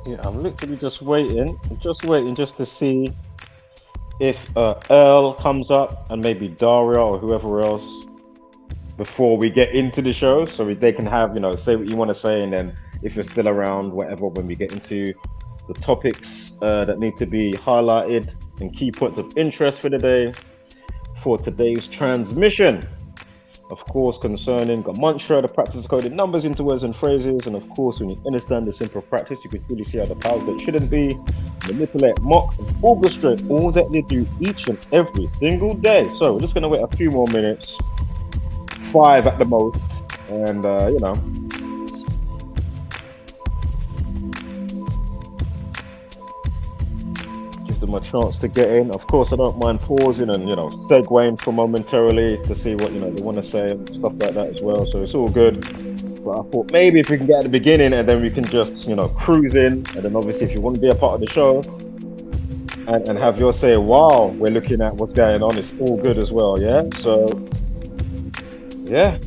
Yeah, I'm literally just waiting. I'm just waiting just to see if Earl comes up and maybe Daria or whoever else before we get into the show, so they can have, say what you want to say, and then if you're still around, whatever, when we get into the topics that need to be highlighted and key points of interest for the day, for today's transmission. Of course, concerning Gematria, the practice of coding numbers into words and phrases, and of course, when you understand the simple practice, you can truly see how the powers that shouldn't be manipulate, mock, and orchestrate all that they do each and every single day. So we're just going to wait a few more minutes, 5 at the most, and give them a chance to get in. Of course, I don't mind pausing and segueing for momentarily to see what they want to say and stuff like that as well. So it's all good. But I thought maybe if we can get at the beginning and then we can just cruise in, and then obviously if you want to be a part of the show and have your say while we're looking at what's going on, it's all good as well. Yeah. So yeah.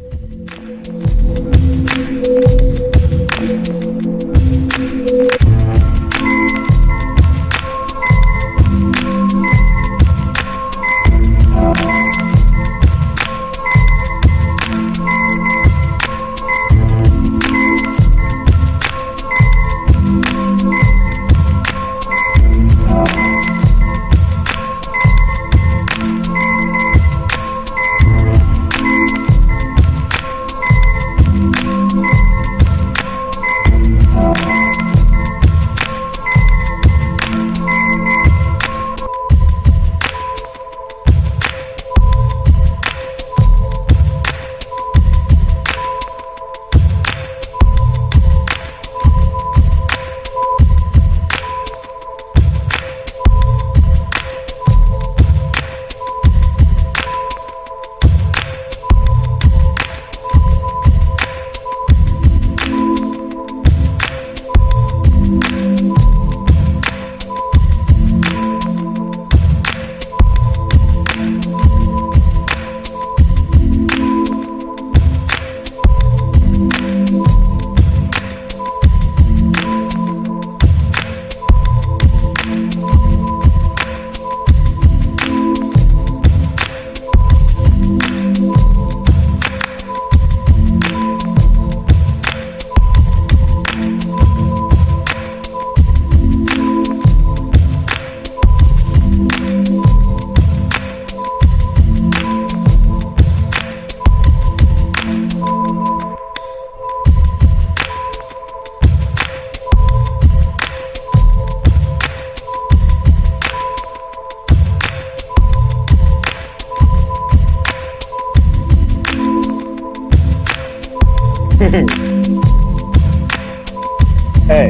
Hey,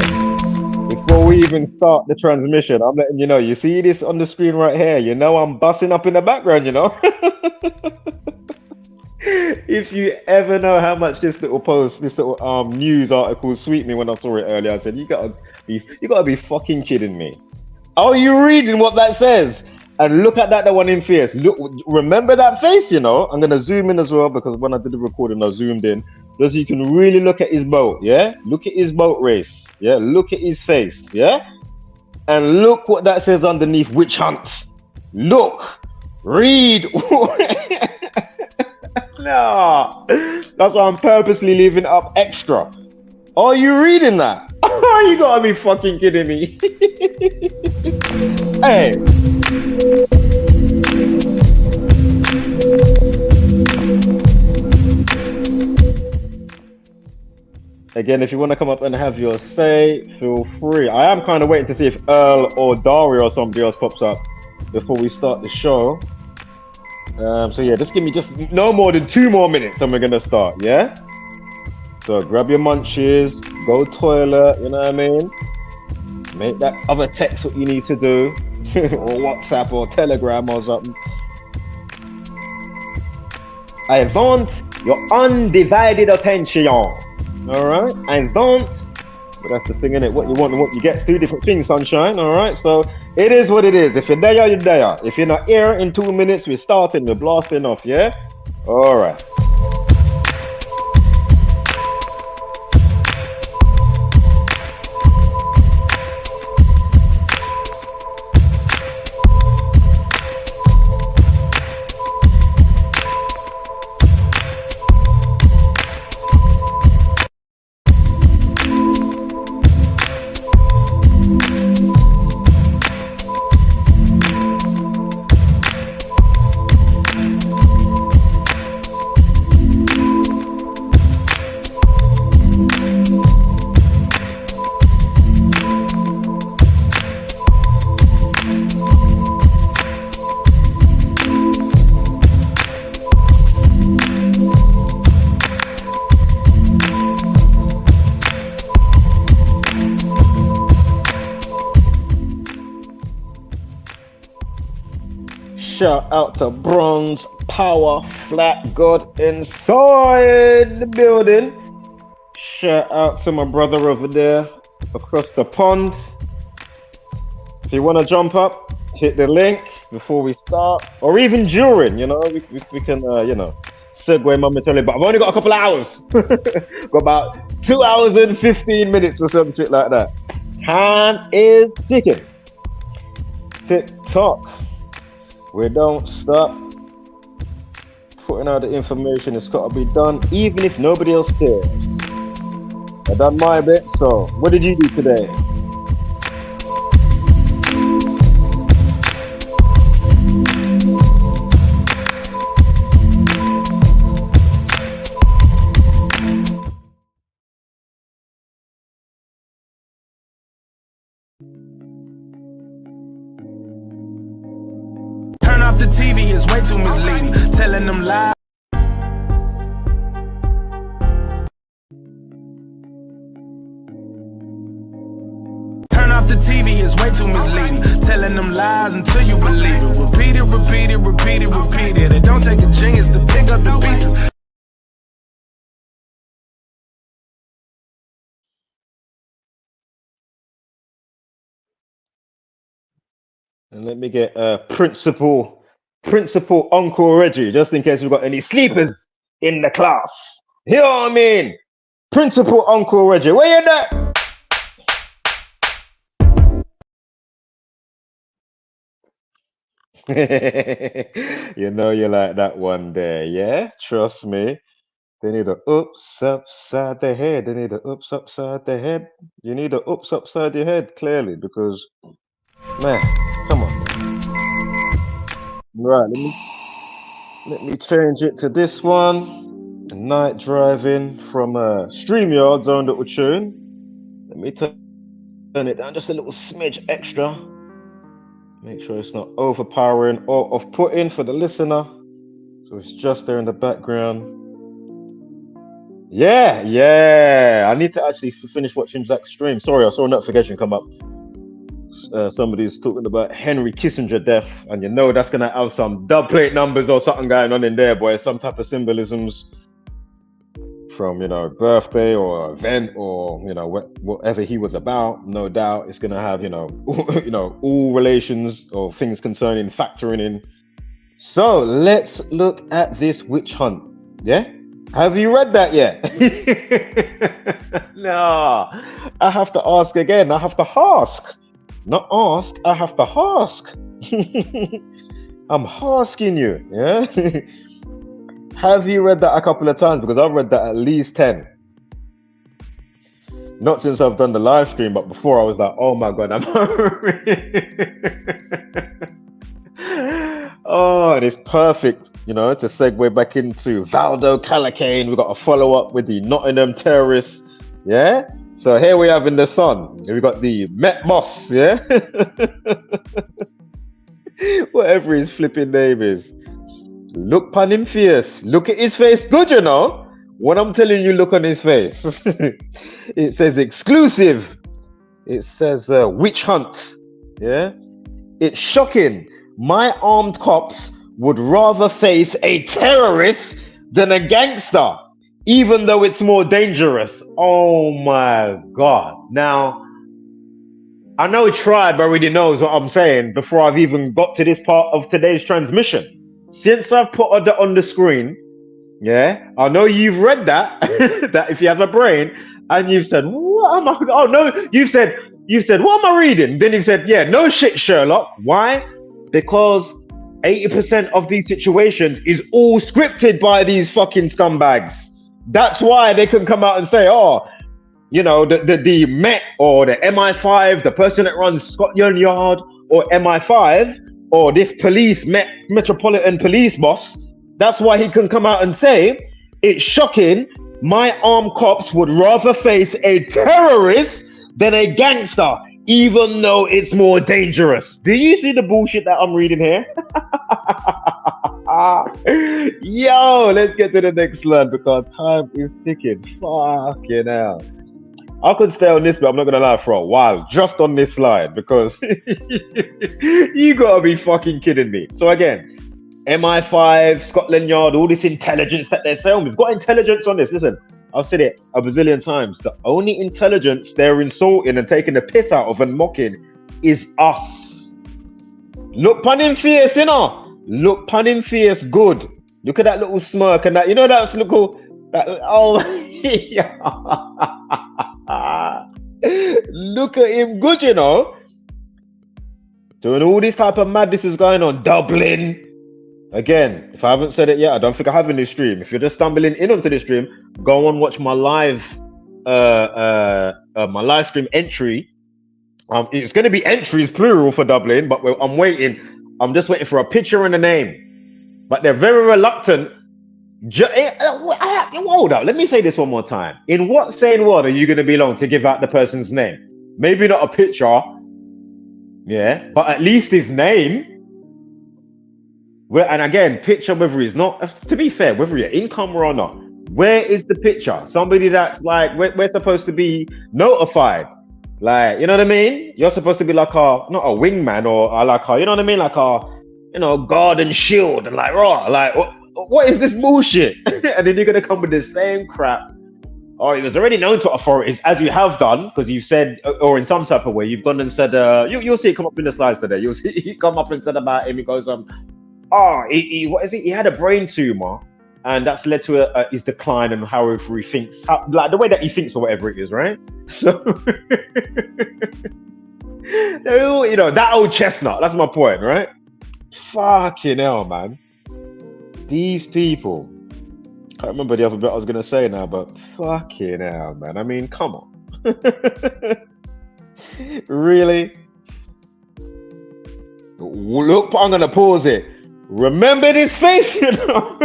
before we even start the transmission, I'm letting you know. You see this on the screen right here? I'm busting up in the background. If you ever know how much this little post, this little news article sweet me when I saw it earlier, I said, you gotta be fucking kidding me. Are you reading what that says? And look at that one in face. Look, remember that face, I'm gonna zoom in as well, because when I did the recording, I zoomed in. Just so you can really look at his boat, yeah? Look at his boat race, yeah? Look at his face, yeah? And look what that says underneath, witch hunt. Look, read. No, that's why I'm purposely leaving it up extra. Are you reading that? You gotta be fucking kidding me. Hey. Again, if you want to come up and have your say, feel free. I am kind of waiting to see if Earl or Daria or somebody else pops up before we start the show. So yeah, just give me just no more than 2 more minutes and we're going to start, yeah? So grab your munchies, go toilet, you know what I mean? Make that other text what you need to do, or WhatsApp or Telegram or something. I want your undivided attention. Alright? I want, but that's the thing, innit? What you want and what you get, 2 different things, sunshine. Alright? So it is what it is. If you're there, you're there. If you're not here in 2 minutes, we're starting, we're blasting off, yeah? Alright. Shout out to Bronze Power Flat God inside the building. Shout out to my brother over there across the pond. If you want to jump up, hit the link before we start, or even during, you know, we can, you know, segue momentarily. But I've only got a couple of hours. Got about 2 hours and 15 minutes or some shit like that. Time is ticking. Tick tock. We don't stop putting out the information. It's got to be done, even if nobody else cares. I've done my bit. So, what did you do today? The TV is way too misleading, telling them lies. Turn off the TV is way too misleading, telling them lies until you believe it. Repeat it, repeat it, repeat it, repeat it. It don't take a genius to pick up the pieces. And let me get Principal Uncle Reggie, just in case we've got any sleepers in the class. You know what I mean? Principal Uncle Reggie, where you at? You know you like that one there, yeah? Trust me. They need a oops upside the head. They need a oops upside the head. You need a oops upside your head, clearly, because, man, come on. Right, let me change it to this one. Night driving from StreamYard's own little tune. Let me turn it down just a little smidge extra. Make sure it's not overpowering or off-putting for the listener. So it's just there in the background. Yeah. I need to actually finish watching Zach's stream. Sorry, I saw a notification come up. Somebody's talking about Henry Kissinger death, and you know that's gonna have some dub plate numbers or something going on in there, boy. Some type of symbolisms from, you know, birthday or event or, you know, whatever he was about. No doubt it's gonna have, you know, all relations or things concerning factoring in. So let's look at this witch hunt. Yeah, have you read that yet? No, I have to ask again. I have to ask. Not ask, I have to ask. I'm asking you, yeah? Have you read that a couple of times? Because I've read that at least 10. Not since I've done the live stream, but before I was like, oh my God, oh, and it's perfect, you know, to segue back into Valdo Calocane. We've got a follow-up with the Nottingham terrorists, yeah? So here we have in the sun, we've got the Met boss, yeah? Whatever his flipping name is. Look upon him fierce. Look at his face good, you know? When I'm telling you, look on his face. It says exclusive. It says witch hunt, yeah? It's shocking. My armed cops would rather face a terrorist than a gangster, even though it's more dangerous. Oh my God. Now, I know Tribe already knows what I'm saying before I've even got to this part of today's transmission. Since I've put it on the screen, yeah, I know you've read that, that if you have a brain, and you've said, what am I, oh no, you've said, what am I reading? Then you've said, yeah, no shit, Sherlock. Why? Because 80% of these situations is all scripted by these fucking scumbags. That's why they can come out and say, oh, you know, the Met or the MI5, the person that runs Scotland Yard or MI5 or this Metropolitan Police boss, that's why he can come out and say, it's shocking, my armed cops would rather face a terrorist than a gangster, even though it's more dangerous. Do you see the bullshit that I'm reading here? Yo, let's get to the next one because time is ticking. Fucking hell. I could stay on this, but I'm not gonna lie, for a while, just on this slide, because you gotta be fucking kidding me. So again, MI5, Scotland Yard, all this intelligence that they're saying, we've got intelligence on this. Listen, I've said it a bazillion times. The only intelligence they're insulting and taking the piss out of and mocking is us. Look pun him fierce, you know. Look pun him fierce, good. Look at that little smirk and that, you know, that's little, that, oh, look at him good, you know. Doing all this type of madness is going on. Dublin. Again, if I haven't said it yet, I don't think I have in this stream. If you're just stumbling in onto this stream, go and watch my live stream entry. It's going to be entries plural for Dublin, but I'm waiting. I'm just waiting for a picture and a name. But they're very reluctant. Hold up. Let me say this one more time. In what sane world are you going to be alone to give out the person's name? Maybe not a picture. Yeah, but at least his name. And again, picture, whether he's not, to be fair, whether you're in camera or not, where is the picture? Somebody that's like, we're supposed to be notified. Like, you know what I mean? You're supposed to be like not a wingman or like you know what I mean? Like guard and shield and like, raw, like, what is this bullshit? And then you're going to come with the same crap. Or it was already known to authorities, as you have done, because you said, or in some type of way, you've gone and said, you'll see it come up in the slides today. You'll see it come up and said about him. He goes, what is it? He had a brain tumor, and that's led to his decline and however he thinks, like the way that he thinks or whatever it is, right? So, you know, that old chestnut. That's my point, right? Fucking hell, man. These people. Can't remember the other bit I was gonna say now, but fucking hell, man. I mean, come on. Really? Look, I'm gonna pause it. Remember this face, you know.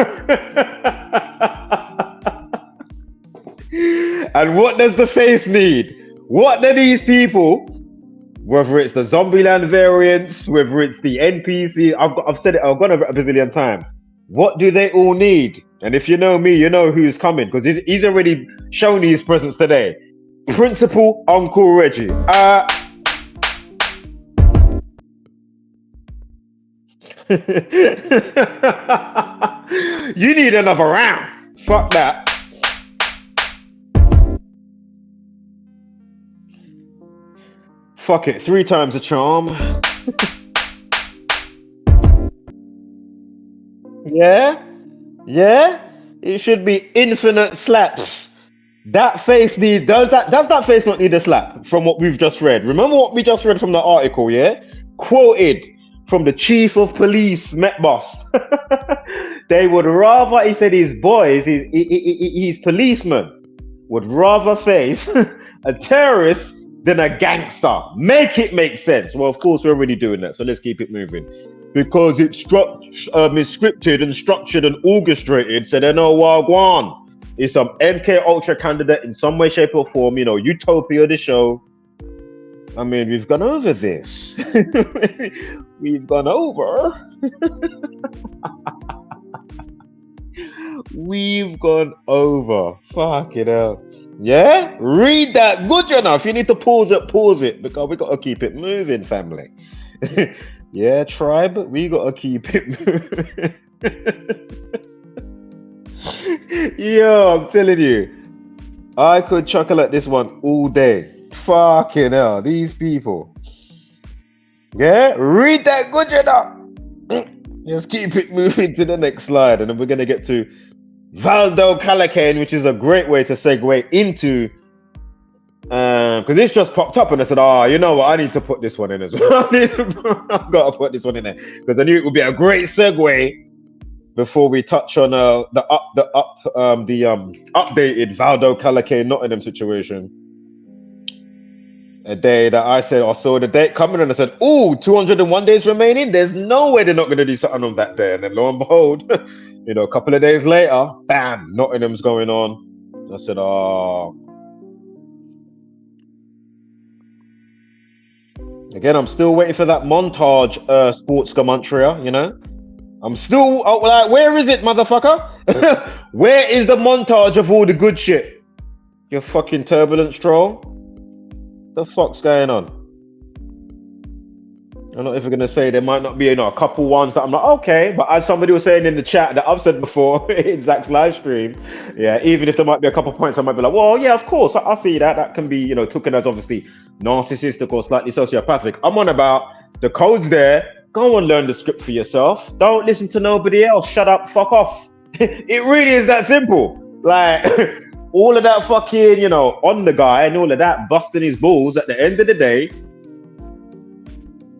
And what does the face need? What do these people, whether it's the Zombieland variants, whether it's the NPC, I've said it, I've gone over it a bazillion times. What do they all need? And if you know me, you know who's coming, because he's already shown his presence today. Principal Uncle Reggie. You need another round. Fuck that. Fuck it. 3 times a charm. Yeah. It should be infinite slaps. That face does that face not need a slap? From what we've just read. Remember what we just read from the article, yeah? Quoted from the chief of police, Met Boss. They would rather, he said, his boys, his policemen would rather face a terrorist than a gangster. Make it make sense. Well, of course, we're already doing that, so let's keep it moving. Because it's scripted and structured and orchestrated, so they know Wagwan. It's some MK Ultra candidate in some way, shape, or form, you know, Utopia, the show. I mean, we've gone over this. We've gone over. We've gone over. Fuck it up. Yeah? Read that good enough. You need to pause it, because we got to keep it moving, family. Yeah, tribe, we got to keep it moving. Yo, I'm telling you, I could chuckle at this one all day. Fucking hell, these people. Yeah, read that good enough. Let's keep it moving to the next slide, and then we're gonna get to Valdo Calocane, which is a great way to segue into, because this just popped up, and I said, you know what, I need to put this one in as well. I've got to put this one in there because I knew it would be a great segue before we touch on the updated Valdo Calocane Nottingham situation. A day that I saw the date coming, and I said, 201 days remaining. There's no way they're not going to do something on that day. And then lo and behold, you know, a couple of days later, bam, Nottingham's going on. I said, Again, I'm still waiting for that montage, Sports Gematria, you know? I'm still, like, where is it, motherfucker? Where is the montage of all the good shit? You fucking turbulence troll. The fuck's going on? I'm not even gonna say there might not be, you know, a couple ones that I'm like, okay, but as somebody was saying in the chat that I've said before in Zach's live stream, yeah, even if there might be a couple points, I might be like, well, yeah, of course, I see that. That can be, you know, taken as obviously narcissistic or slightly sociopathic. I'm on about the codes there. Go and learn the script for yourself. Don't listen to nobody else. Shut up, fuck off. It really is that simple. Like all of that fucking, you know, on the guy and all of that busting his balls at the end of the day.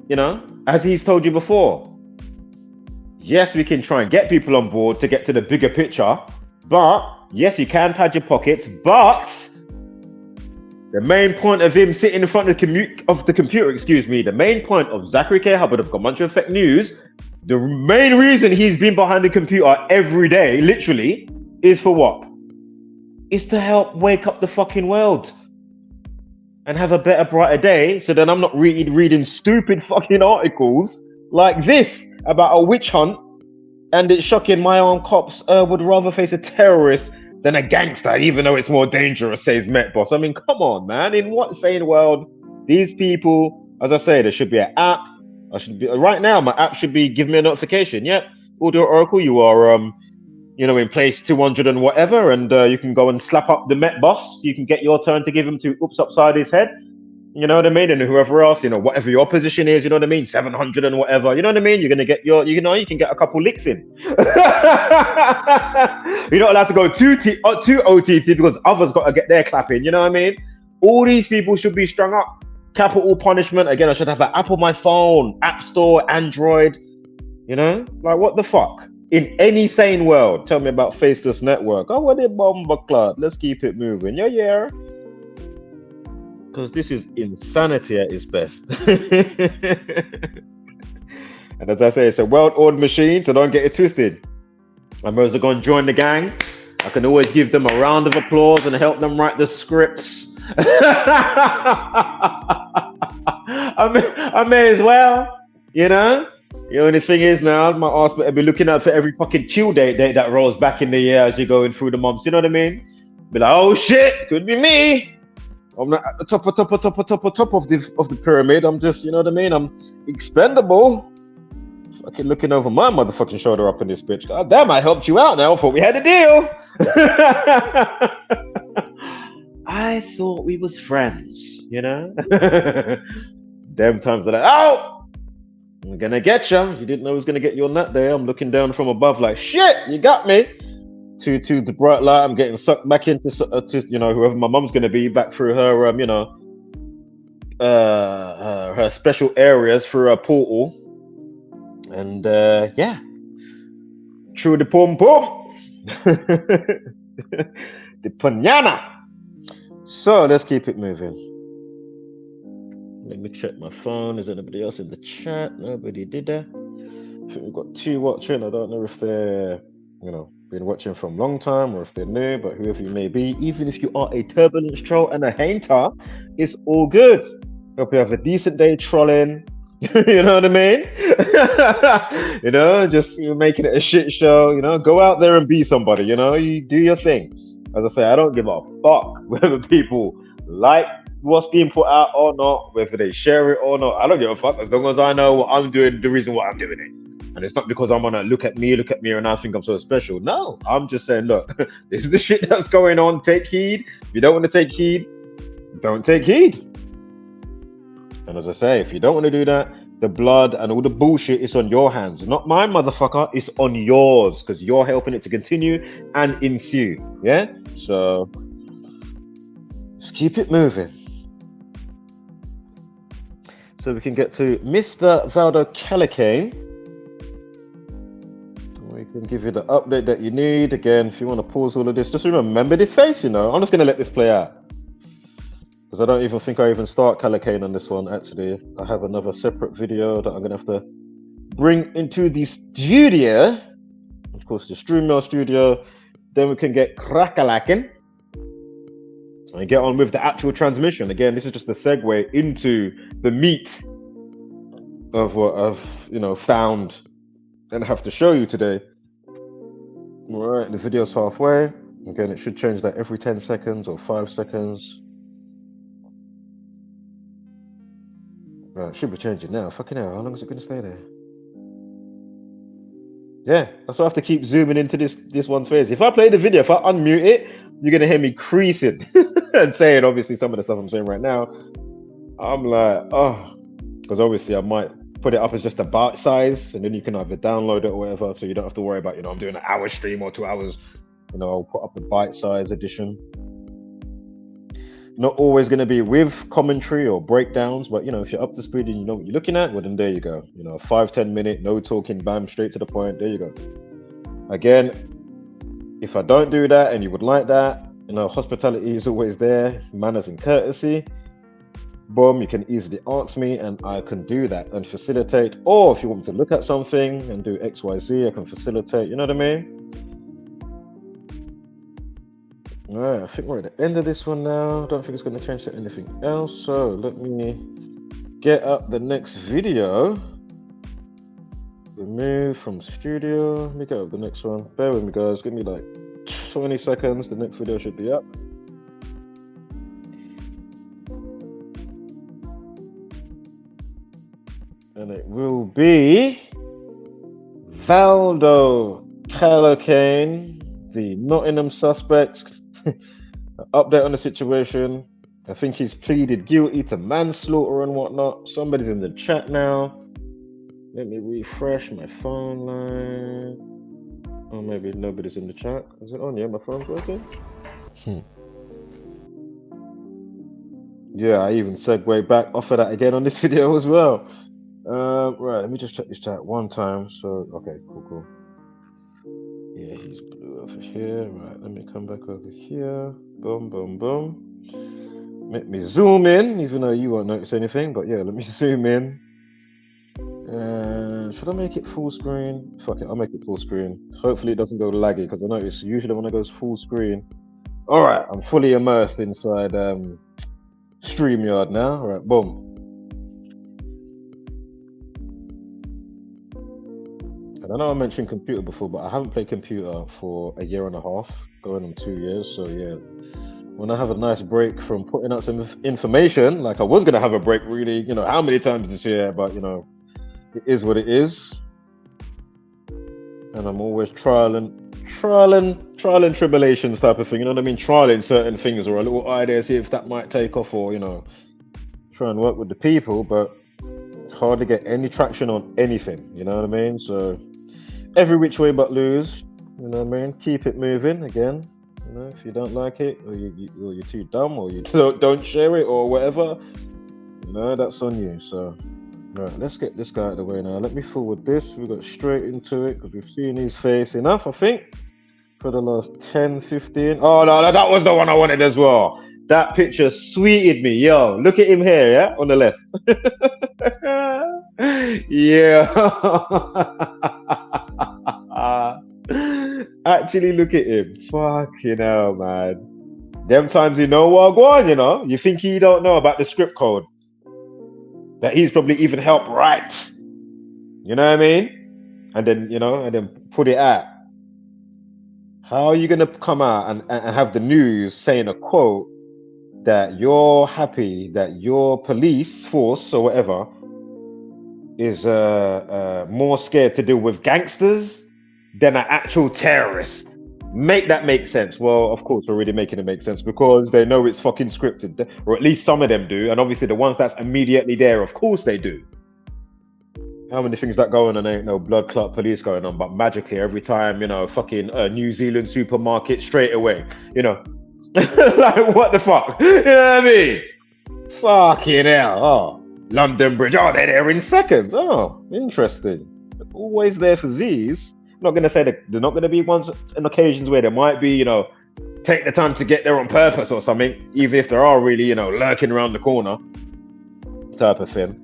You know, as he's told you before, yes, we can try and get people on board to get to the bigger picture, but yes, you can pad your pockets, but the main point of him sitting in front of the computer, excuse me, the main point of Zachary K. Hubbard of GematriaEffect.News, the main reason he's been behind the computer every day, literally, is for what? Is to help wake up the fucking world. And have a better, brighter day, so then I'm not reading stupid fucking articles like this about a witch hunt, and it's shocking my own cops would rather face a terrorist than a gangster, even though it's more dangerous, says Met Boss. I mean, come on, man. In what sane world? These people, as I say, there should be an app. I should be right now. My app should be giving me a notification. Yep, Audio Oracle, you are you know, in place 200 and whatever, and you can go and slap up the Met Boss. You can get your turn to give him to oops upside his head. You know what I mean? And whoever else, you know, whatever your position is, you know what I mean? 700 and whatever. You know what I mean? You're gonna get your, you know, you can get a couple licks in. You're not allowed to go too OTT because others got to get their clapping. You know what I mean? All these people should be strung up. Capital punishment. Again, I should have an app on my phone, App Store, Android. You know, like what the fuck? In any sane world, tell me about Faceless Network. Oh, what a bomber clot. Let's keep it moving. Yeah. Because this is insanity at its best. And as I say, it's a well-oiled machine, so don't get it twisted. I'm going to go and join the gang. I can always give them a round of applause and help them write the scripts. I may as well, you know? The only thing is now, my ass better be looking out for every fucking chill date that rolls back in the year as you're going through the months. You know what I mean? Be like, oh shit, could be me. I'm not at the top of the pyramid. I'm just, you know what I mean? I'm expendable. Fucking looking over my motherfucking shoulder up in this bitch. God damn, I helped you out now. I thought we had a deal. I thought we was friends, you know? Damn times that I'm gonna get you. You didn't know I was gonna get you on that day. I'm looking down from above like, shit, you got me. To the bright light, I'm getting sucked back into, to, you know, whoever my mum's gonna be, back through her, you know, her special areas through her portal. And yeah, through the pom pom, the panana. So let's keep it moving. Let me check my phone. Is anybody else in the chat? Nobody did that. I think we've got 2 watching. I don't know if they're, you know, been watching from a long time or if they're new, but whoever you may be, even if you are a turbulence troll and a hater, it's all good. Hope you have a decent day trolling. You know what I mean? You know, just making it a shit show. You know, go out there and be somebody. You know, you do your thing. As I say, I don't give a fuck whether people like what's being put out or not, whether they share it or not. I don't give a fuck as long as I know what I'm doing, the reason why I'm doing it. And it's not because I'm gonna look at me, and I think I'm so special. No, I'm just saying, look, this is the shit that's going on. Take heed. If you don't want to take heed, don't take heed. And as I say, if you don't want to do that, the blood and all the bullshit is on your hands, not mine, motherfucker. It's on yours, because you're helping it to continue and ensue. Yeah. So let's keep it moving. So we can get to Mr. Valdo Calocane. We can give you the update that you need. Again, if you want to pause all of this, just remember this face, you know. I'm just going to let this play out. Because I don't even think I even start Kallocain on this one, actually. I have another separate video that I'm going to have to bring into the studio. Of course, the StreamYard studio. Then we can get Kallocain and get on with the actual transmission. Again, this is just a segue into the meat of what I've, you know, found and have to show you today. All right, the video's halfway. Again, it should change that every 10 seconds or 5 seconds. Right, it should be changing now. Fucking hell, how long is it going to stay there? Yeah, that's why I have to keep zooming into this one's face. If I play the video, if I unmute it, you're going to hear me creasing and saying, obviously, some of the stuff I'm saying right now. I'm like, oh, because obviously I might put it up as just a bite size, and then you can either download it or whatever, so you don't have to worry about, I'm doing an hour stream or 2 hours. I'll put up the bite size edition. Not always going to be with commentary or breakdowns, but if you're up to speed and you know what you're looking at, well then there you go. 5-10 minute, no talking, bam, straight to the point. There you go. Again, if I don't do that and you would like that, hospitality is always there, manners and courtesy. Boom, you can easily ask me and I can do that and facilitate. Or if you want me to look at something and do XYZ, I can facilitate. You know what I mean? All right, I think we're at the end of this one now. Don't think it's going to change to anything else. So let me get up the next video. Remove from studio. Let me get up the next one. Bear with me, guys. Give me like 20 seconds. The next video should be up. And it will be Valdo Calocane, the Nottingham suspect. Update on the situation. I think he's pleaded guilty to manslaughter and whatnot. Somebody's in the chat now. Let me refresh my phone line. Oh, maybe nobody's in the chat. Is it on? Yeah, my phone's working. Yeah, I even segue back off of that again on this video as well. Right, let me just check this chat one time. So, okay, cool. Yeah, he's blue over here. Right, let me come back over here. Boom. Let me zoom in, even though you won't notice anything. But yeah, let me zoom in. Should I make it full screen? Fuck it, I'll make it full screen. Hopefully it doesn't go laggy, because I notice usually when it goes full screen. All right, I'm fully immersed inside StreamYard now. All right, boom. I know I mentioned computer before, but I haven't played computer for 1.5 years, going on 2 years. So yeah, when I have a nice break from putting out some information, like I was gonna have a break, really, how many times this year, but it is what it is. And I'm always trialing tribulations type of thing. You know what I mean? Trialing certain things or a little idea, see if that might take off, or try and work with the people, but hardly get any traction on anything. You know what I mean? So every which way but lose. You know what I mean? Keep it moving. Again, if you don't like it, or you're too dumb, or you don't share it, or whatever, that's on you. So, all right, let's get this guy out of the way now. Let me forward this. We got straight into it because we've seen his face enough, I think, for the last 10, 15. Oh no, that was the one I wanted as well. That picture sweeted me. Yo, look at him here, yeah, on the left. Yeah. Actually, look at him. Fucking hell, man. Them times you know what going, you think he don't know about the script code that he's probably even helped write. You know what I mean? And then, and then put it out. How are you gonna come out and have the news saying a quote that you're happy that your police force or whatever is more scared to deal with gangsters than an actual terrorist? Make that make sense. Well, of course, we're already making it make sense because they know it's fucking scripted, or at least some of them do. And obviously the ones that's immediately there, of course they do. How many things that go on and ain't no blood clot police going on, but magically every time, fucking New Zealand supermarket straight away, like what the fuck? You know what I mean? Fucking hell. Oh, London Bridge. Oh, they're there in seconds. Oh, interesting. Always there for these. I'm not going to say that they're not going to be ones and occasions where there might be, take the time to get there on purpose or something, even if there are really, lurking around the corner type of thing.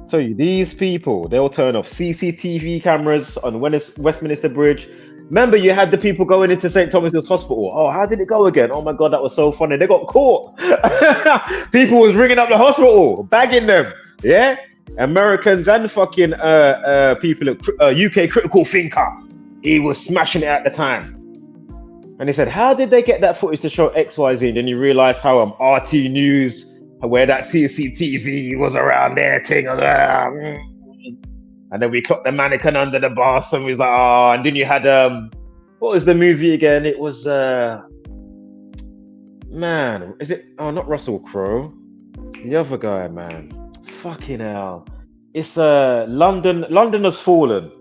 I tell you, these people, they'll turn off CCTV cameras on Westminster Bridge. Remember, you had the people going into St. Thomas's Hospital. Oh, how did it go again? Oh my God, that was so funny. They got caught. People was ringing up the hospital, bagging them. Yeah, Americans and fucking people at UK Critical Thinker. He was smashing it at the time. And he said, how did they get that footage to show XYZ? And then you realize how RT News, where that CCTV was around there thing. And then we clocked the mannequin under the bus and we was like, oh, and then you had what was the movie again? It was man, is it not Russell Crowe? The other guy, man. Fucking hell. It's London Has Fallen.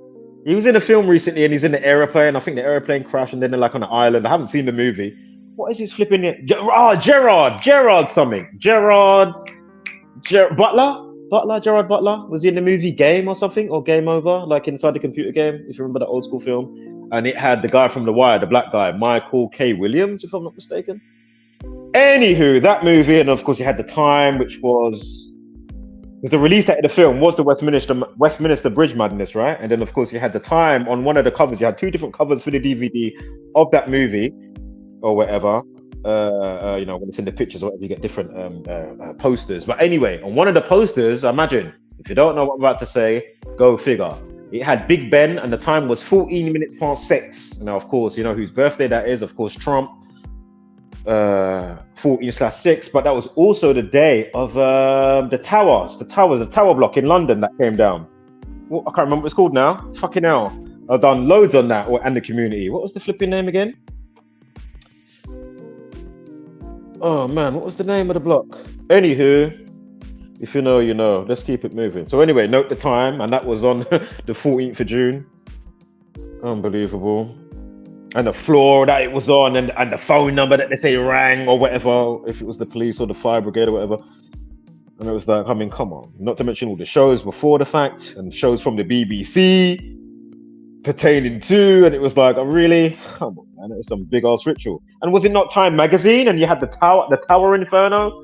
He was in a film recently and he's in the aeroplane. I think the aeroplane crashed and then they're like on an island. I haven't seen the movie. What is his flipping name? Gerard something. Gerard Butler? Gerard Butler? Was he in the movie Game or something? Or Game Over? Like inside the computer game, if you remember that old school film. And it had the guy from The Wire, the black guy, Michael K. Williams, if I'm not mistaken. Anywho, that movie, and of course you had The Time, which was the release date of the film was the Westminster Bridge Madness, right? And then of course you had The Time on one of the covers. You had two different covers for the DVD of that movie or whatever. You know, when it's in the pictures or whatever, you get different posters. But anyway, on one of the posters, imagine, if you don't know what I'm about to say, go figure. It had Big Ben and the time was 14 minutes past 6. Now, of course, you know whose birthday that is, of course, Trump. 14/6, but that was also the day of the tower block in London that came down. Well, I can't remember what it's called now. Fucking hell. I've done loads on that, and the community. What was the flipping name again? Oh man, what was the name of the block? Anywho, if you know, you know. Let's keep it moving. So anyway, note the time, and that was on the 14th of June. Unbelievable. And the floor that it was on, and the phone number that they say rang or whatever, if it was the police or the fire brigade or whatever. And it was like, I mean, come on. Not to mention all the shows before the fact and shows from the BBC pertaining to, and it was like, oh, really? Come on, man. It was some big ass ritual. And was it not Time Magazine? And you had the Tower Inferno?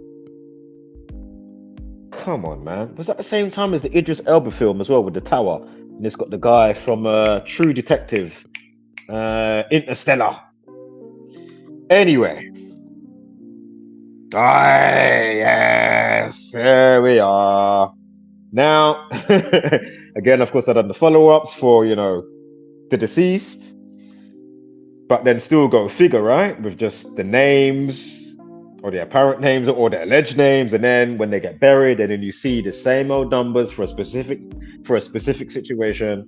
Come on, man. Was that the same time as the Idris Elba film as well with the Tower? And it's got the guy from True Detective. Interstellar. Anyway, yes, there we are. Now, again, of course, I've done the follow-ups for, you know, the deceased, but then still go figure, right? With just the names or the apparent names or the alleged names, and then when they get buried, and then you see the same old numbers for a specific situation.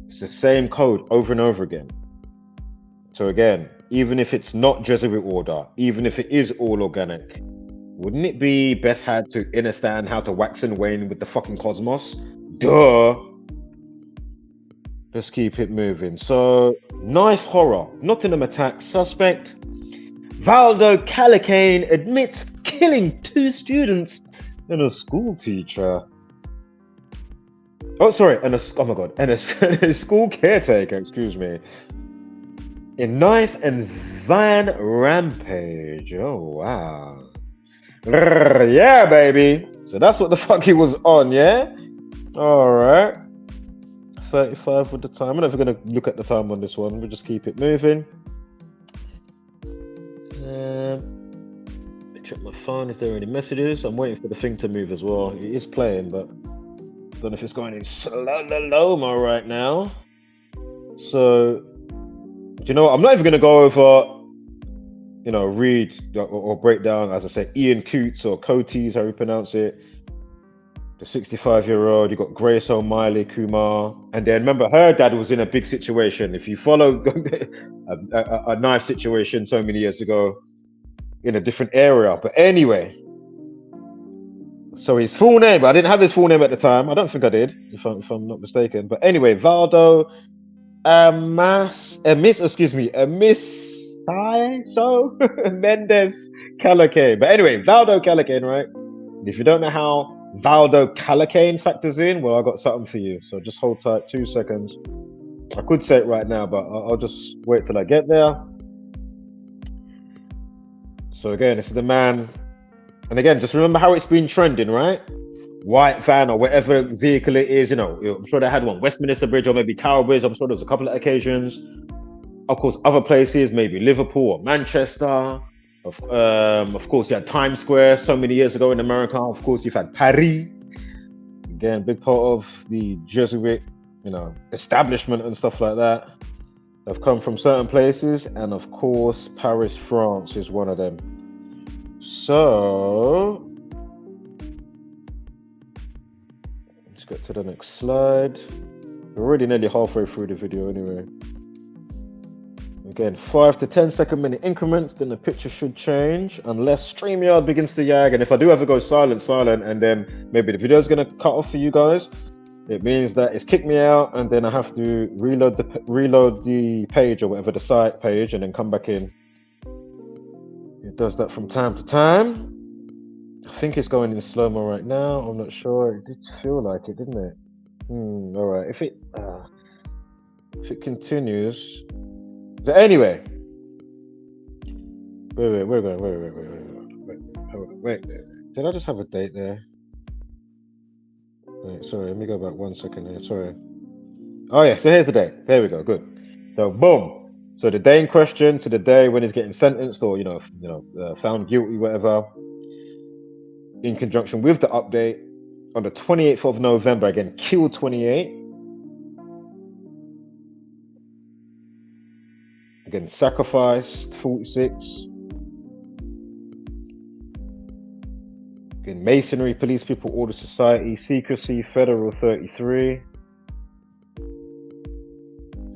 It's the same code over and over again. So again, even if it's not Jesuit order, even if it is all organic, wouldn't it be best had to understand how to wax and wane with the fucking cosmos? Duh. Let's keep it moving. So, knife horror, Nottingham attack suspect. Valdo Calocane admits killing 2 students and a school teacher. Oh, sorry, and a school caretaker, excuse me. In knife and van rampage. Oh, wow. Yeah, baby. So that's what the fuck he was on, yeah? All right. 35 with the time. I'm never going to look at the time on this one. We'll just keep it moving. Check my phone. Is there any messages? I'm waiting for the thing to move as well. It is playing, but I don't know if it's going in slow-mo right now. So, do you know what? I'm not even going to go over, you know, read or break down, as I say, Ian Coots or Coates, how you pronounce it. The 65-year-old. You got Grace O'Malley Kumar. And then remember, her dad was in a big situation. If you follow a knife situation so many years ago in a different area. But anyway. So his full name, I didn't have his full name at the time. I don't think I did, if I'm not mistaken. But anyway, Valdo Mendez Calocane. But anyway, Valdo Calocane, right? And if you don't know how Valdo Calocane factors in, well, I got something for you. So just hold tight 2 seconds. I could say it right now, but I'll just wait till I get there. So again, this is the man. And again, just remember how it's been trending, right? White van or whatever vehicle it is, you know, I'm sure they had one, Westminster Bridge or maybe Tower Bridge. I'm sure there was a couple of occasions. Of course, other places, maybe Liverpool or Manchester. Of course, you had Times Square so many years ago in America. Of course, you've had Paris. Again, big part of the Jesuit, you know, establishment and stuff like that. They've come from certain places, and of course, Paris, France is one of them. So, let's get to the next slide. We're already nearly halfway through the video anyway. Again, 5 to 10 minute increments, then the picture should change, unless StreamYard begins to yag. And if I do ever go silent, and then maybe the video is going to cut off for you guys, it means that it's kicked me out, and then I have to reload the page or whatever, the site page, and then come back in. It does that from time to time. I think it's going in slow-mo right now. I'm not sure. It did feel like it, didn't it? All right. If it continues. But anyway, wait. Did I just have a date there? Wait, sorry, let me go back 1 second here. Sorry. Oh yeah, so here's the date. There we go. Good. So boom. So the day in question to the day when he's getting sentenced or found guilty, whatever. In conjunction with the update on the 28th of November, again, Kill 28. Again, Sacrificed 46. Again, Masonry, Police People, Order Society, Secrecy, Federal 33.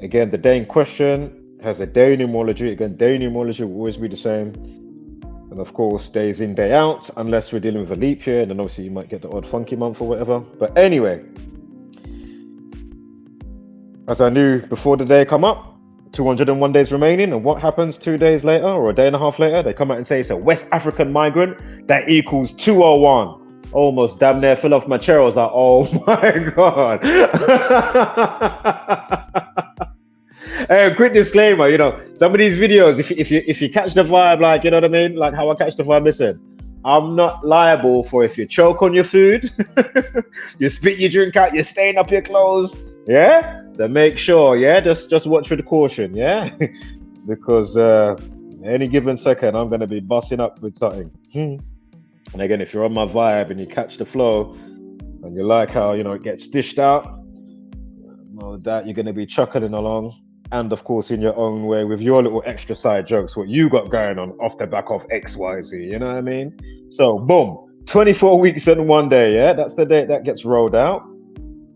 Again, the day in question has a day numerology. Again, day numerology will always be the same. And of course, days in, day out, unless we're dealing with a leap year, and then obviously you might get the odd funky month or whatever. But anyway, as I knew before the day come up, 201 days remaining, and what happens 2 days later or a day and a half later? They come out and say it's a West African migrant that equals 201. Almost damn near fell off my chair. I was like, oh my God. Quick disclaimer, some of these videos, if you catch the vibe, like, you know what I mean? Like how I catch the vibe, listen, I'm not liable for if you choke on your food, you spit your drink out, you stain up your clothes, yeah? So make sure, yeah, just watch with caution, yeah? Because any given second, I'm going to be busting up with something. And again, if you're on my vibe and you catch the flow and you like how, it gets dished out, well, that you're going to be chuckling along. And of course, in your own way, with your little extra side jokes, what you got going on off the back of XYZ, you know what I mean? So, boom, 24 weeks and 1 day, yeah? That's the date that gets rolled out.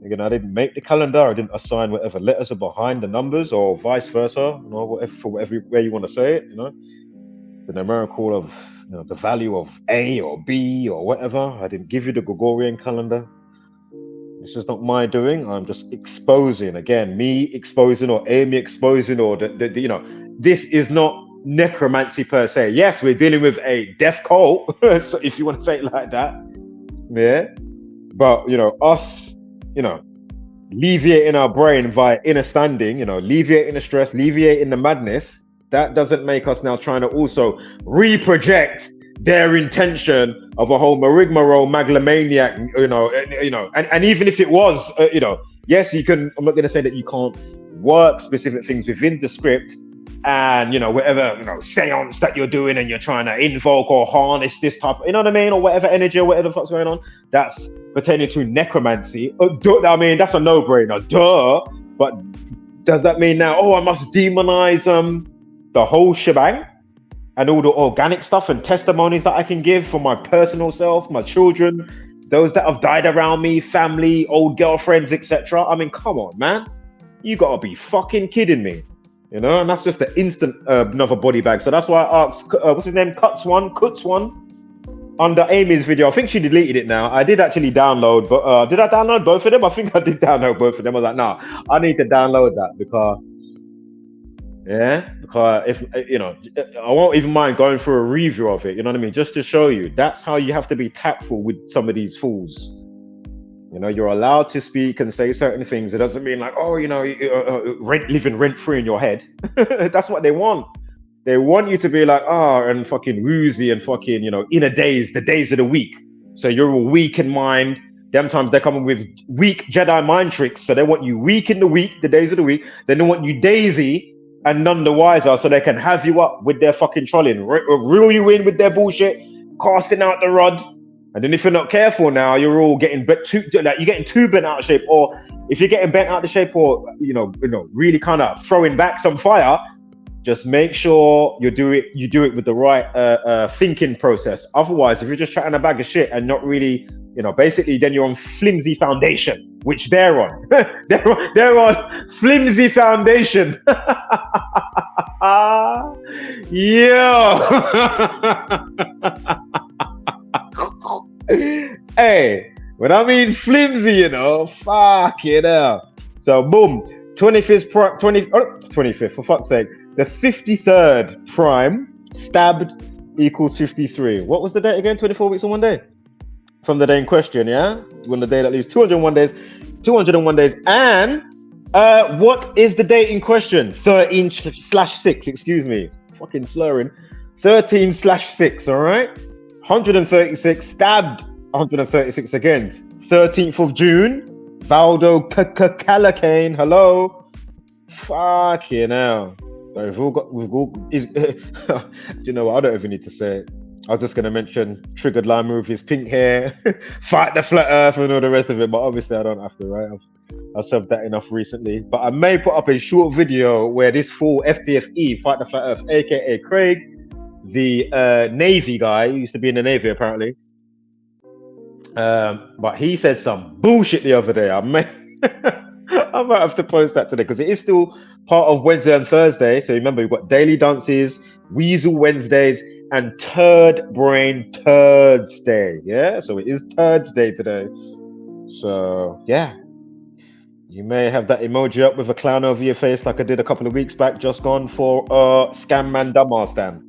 Again, I didn't make the calendar. I didn't assign whatever letters are behind the numbers or vice versa, whatever, for whatever way you want to say it, The numerical of, the value of A or B or whatever. I didn't give you the Gregorian calendar. This is not my doing. I'm just exposing, again, me exposing or Amy exposing or this is not necromancy per se. Yes, we're dealing with a death cult, so if you want to say it like that, yeah. But us, alleviating our brain via inner standing, alleviating the stress, alleviating the madness. That doesn't make us now trying to also reproject their intention of a whole marigmarole megalomaniac, and even if it was, yes, you can. I'm not going to say that you can't work specific things within the script, and whatever seance that you're doing, and you're trying to invoke or harness this type, you know what I mean, or whatever energy or whatever the fuck's going on. That's pertaining to necromancy. I mean, that's a no-brainer, duh. But does that mean now, I must demonize the whole shebang? And all the organic stuff and testimonies that I can give for my personal self, my children, those that have died around me, family, old girlfriends, etc. I mean, come on, man. You gotta be fucking kidding me. And that's just the instant another body bag. So that's why I asked, what's his name? Cuts one, under Amy's video. I think she deleted it now. I did actually download, but did I download both of them? I think I did download both of them. I was like, nah, I need to download that because if I won't even mind going through a review of it, you know what I mean, just to show you that's how you have to be tactful with some of these fools. You're allowed to speak and say certain things. It doesn't mean like, living rent free in your head. That's what they want. They want you to be like, and fucking woozy and fucking, inner days, the days of the week. So you're all weak in mind. Them times they're coming with weak Jedi mind tricks. So they want you weak in the week, the days of the week. Then they want you daisy and none the wiser, so they can have you up with their fucking trolling, reel you in with their bullshit, casting out the rod. And then if you're not careful now, you're all getting you're getting too bent out of shape, or if you're getting bent out of shape or really kind of throwing back some fire, just make sure you do it with the right thinking process. Otherwise, if you're just chatting a bag of shit and not really, basically then you're on flimsy foundation, which they're on. they're on flimsy foundation. Hey, when I mean flimsy, fuck it up. So boom, 25th, for fuck's sake. The 53rd prime stabbed equals 53. What was the date again? 24 weeks and 1 day? From the day in question, yeah? When the day that leaves 201 days. 201 days. And what is the date in question? 13/6, excuse me. Fucking slurring. 13/6, all right? 136, stabbed 136 again. 13th of June. Valdo Calocane, hello. Fucking hell. We've all do you know what? I don't even need to say it. I was just going to mention Triggered Line movies, pink hair, fight the flat earth and all the rest of it, but obviously I don't have to, right? I've said that enough recently. But I may put up a short video where this fool FTFE, fight the flat earth, aka Craig, the Navy guy, he used to be in the Navy apparently. But he said some bullshit the other day. I might have to post that today because it is still part of Wednesday and Thursday. So remember, we've got Daily Dances, Weasel Wednesdays, and Turd Brain Turds Day. Yeah, so it is Turds Day today. So yeah, you may have that emoji up with a clown over your face like I did a couple of weeks back, just gone for Scam Man Dumbass Stand.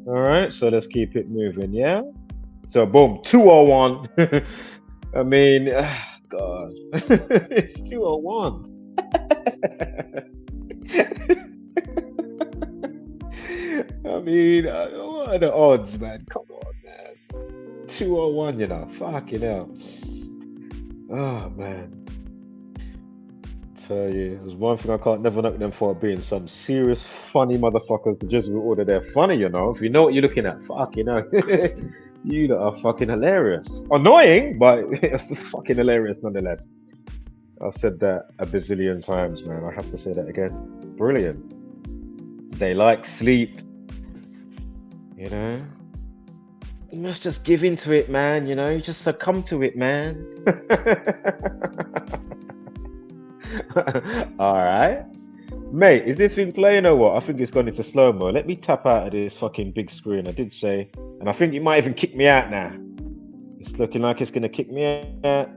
All right, so let's keep it moving. Yeah. So boom, 201. I mean, God, it's 201. I mean, what are the odds, man? Come on, man. 201, fucking hell. Oh, man. Tell you, there's one thing I can't never knock them for being some serious funny motherfuckers to just order their funny, If you know what you're looking at, fucking hell. You lot are fucking hilarious. Annoying, but it's fucking hilarious nonetheless. I've said that a bazillion times, man. I have to say that again. Brilliant. They like sleep. You must just give into it, man. You just succumb to it, man. All right. Mate, is this thing playing or what? I think it's gone into slow-mo. Let me tap out of this fucking big screen. I did say. And I think it might even kick me out now. It's looking like it's going to kick me out.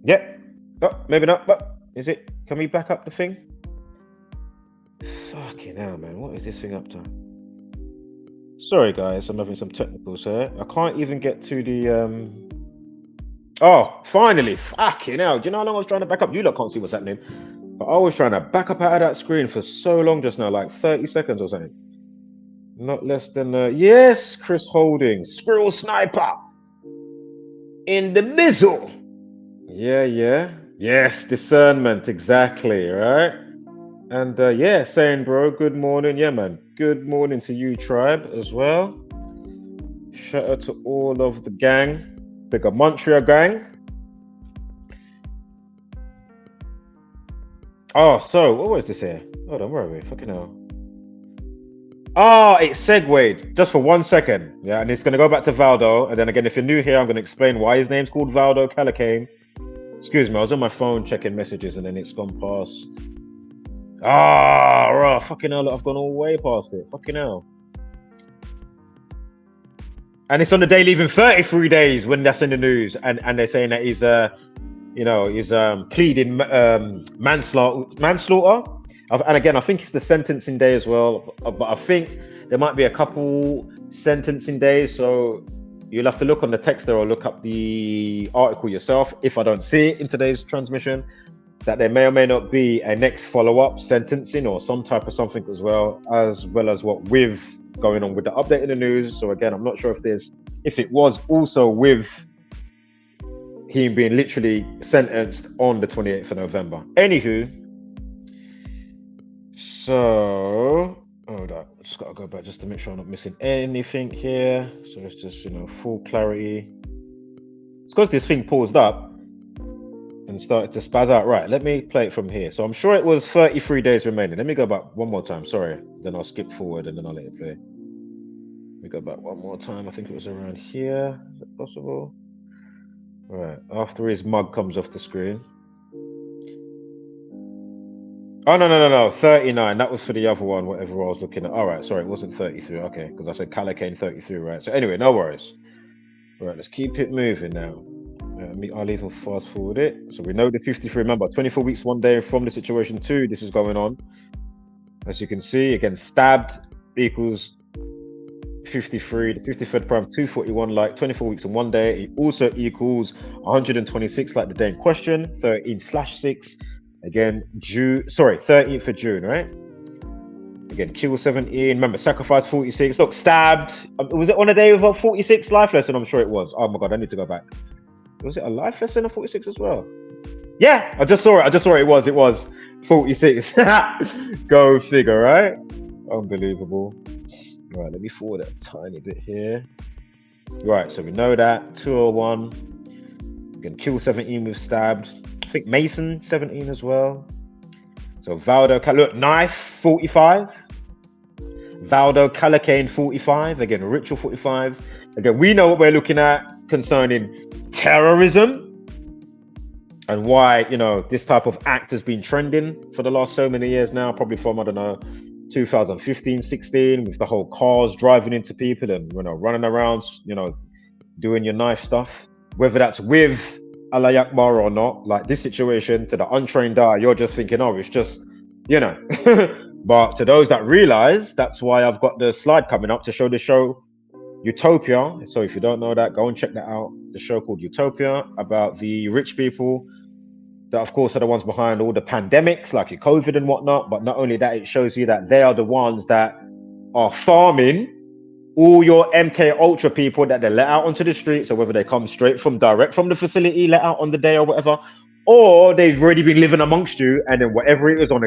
Yep. Oh, maybe not. But is it? Can we back up the thing? Fucking hell, man. What is this thing up to? Sorry, guys. I'm having some technicals here. I can't even get to the... Oh, finally. Fucking hell. Do you know how long I was trying to back up? You lot can't see what's happening. But I was trying to back up out of that screen for so long just now, like 30 seconds or something. Not less than, yes, Chris Holding, Squirrel Sniper, in the mizzle. Yeah. Yes, discernment, exactly, right? And yeah, saying, bro, good morning. Yeah, man, good morning to you, tribe, as well. Shout out to all of the gang, the Gematria gang. Oh, so what was this here? Hold on, where are we? Fucking hell. Oh, it segued just for 1 second. Yeah, and it's going to go back to Valdo. And then again, if you're new here, I'm going to explain why his name's called Valdo Calocane. Excuse me, I was on my phone checking messages and then it's gone past. Ah, fucking hell, I've gone all the way past it. Fucking hell. And it's on the day leaving 33 days when that's in the news. And they're saying that he's, he's pleading manslaughter. And again, I think it's the sentencing day as well, but I think there might be a couple sentencing days, so you'll have to look on the text there or look up the article yourself if I don't see it in today's transmission, that there may or may not be a next follow-up sentencing or some type of something as well as what with going on with the update in the news. So again, I'm not sure if it was also with him being literally sentenced on the 28th of November. Anywho, so hold up, just gotta go back just to make sure I'm not missing anything here. So it's just full clarity. It's because this thing paused up. and started to spaz out. Right, let me play it from here. So I'm sure it was 33 days remaining. Let me go back one more time. Sorry, then I'll skip forward and then I'll let it play. Let me go back one more time. I think it was around here. Is it possible? Right, after his mug comes off the screen. Oh, no. 39. That was for the other one, whatever I was looking at. All right, sorry, it wasn't 33. Okay, because I said Kallocain 33, right? So anyway, no worries. All right, let's keep it moving now. I'll even fast forward it. So we know the 53. Remember, 24 weeks, 1 day from the situation 2. This is going on. As you can see, again, stabbed equals 53. The 53rd prime, 241, like 24 weeks and 1 day. It also equals 126, like the day in question, 13/6. Again, 13th of June, right? Again, kill 17. Remember, sacrifice 46. Look, stabbed. Was it on a day with a 46 life lesson? I'm sure it was. Oh my god, I need to go back. Was it a life lesson of 46 as well? Yeah, I just saw it. It was 46. Go figure, right? Unbelievable. Right, let me forward it a tiny bit here. Right, so we know that 201. Again, kill 17 with stabbed. I think Mason 17 as well. So Valdo look, knife 45. Valdo Calocane 45. Again, ritual 45. Again, we know what we're looking at concerning terrorism and why, you know, this type of act has been trending for the last so many years now, probably from, I don't know, 2015, 16, with the whole cars driving into people and, you know, running around, you know, doing your knife stuff, whether that's with Allah Akbar or not. Like this situation, to the untrained eye, you're just thinking, oh, it's just, you know. But to those that realize, that's why I've got the slide coming up to show the show Utopia. So if you don't know that, go and check that out. The show called Utopia, about the rich people that, of course, are the ones behind all the pandemics, like your COVID and whatnot. But not only that, it shows you that they are the ones that are farming all your MK Ultra people that they let out onto the streets, or whether they come direct from the facility, let out on the day or whatever, or they've already been living amongst you, and then whatever it is on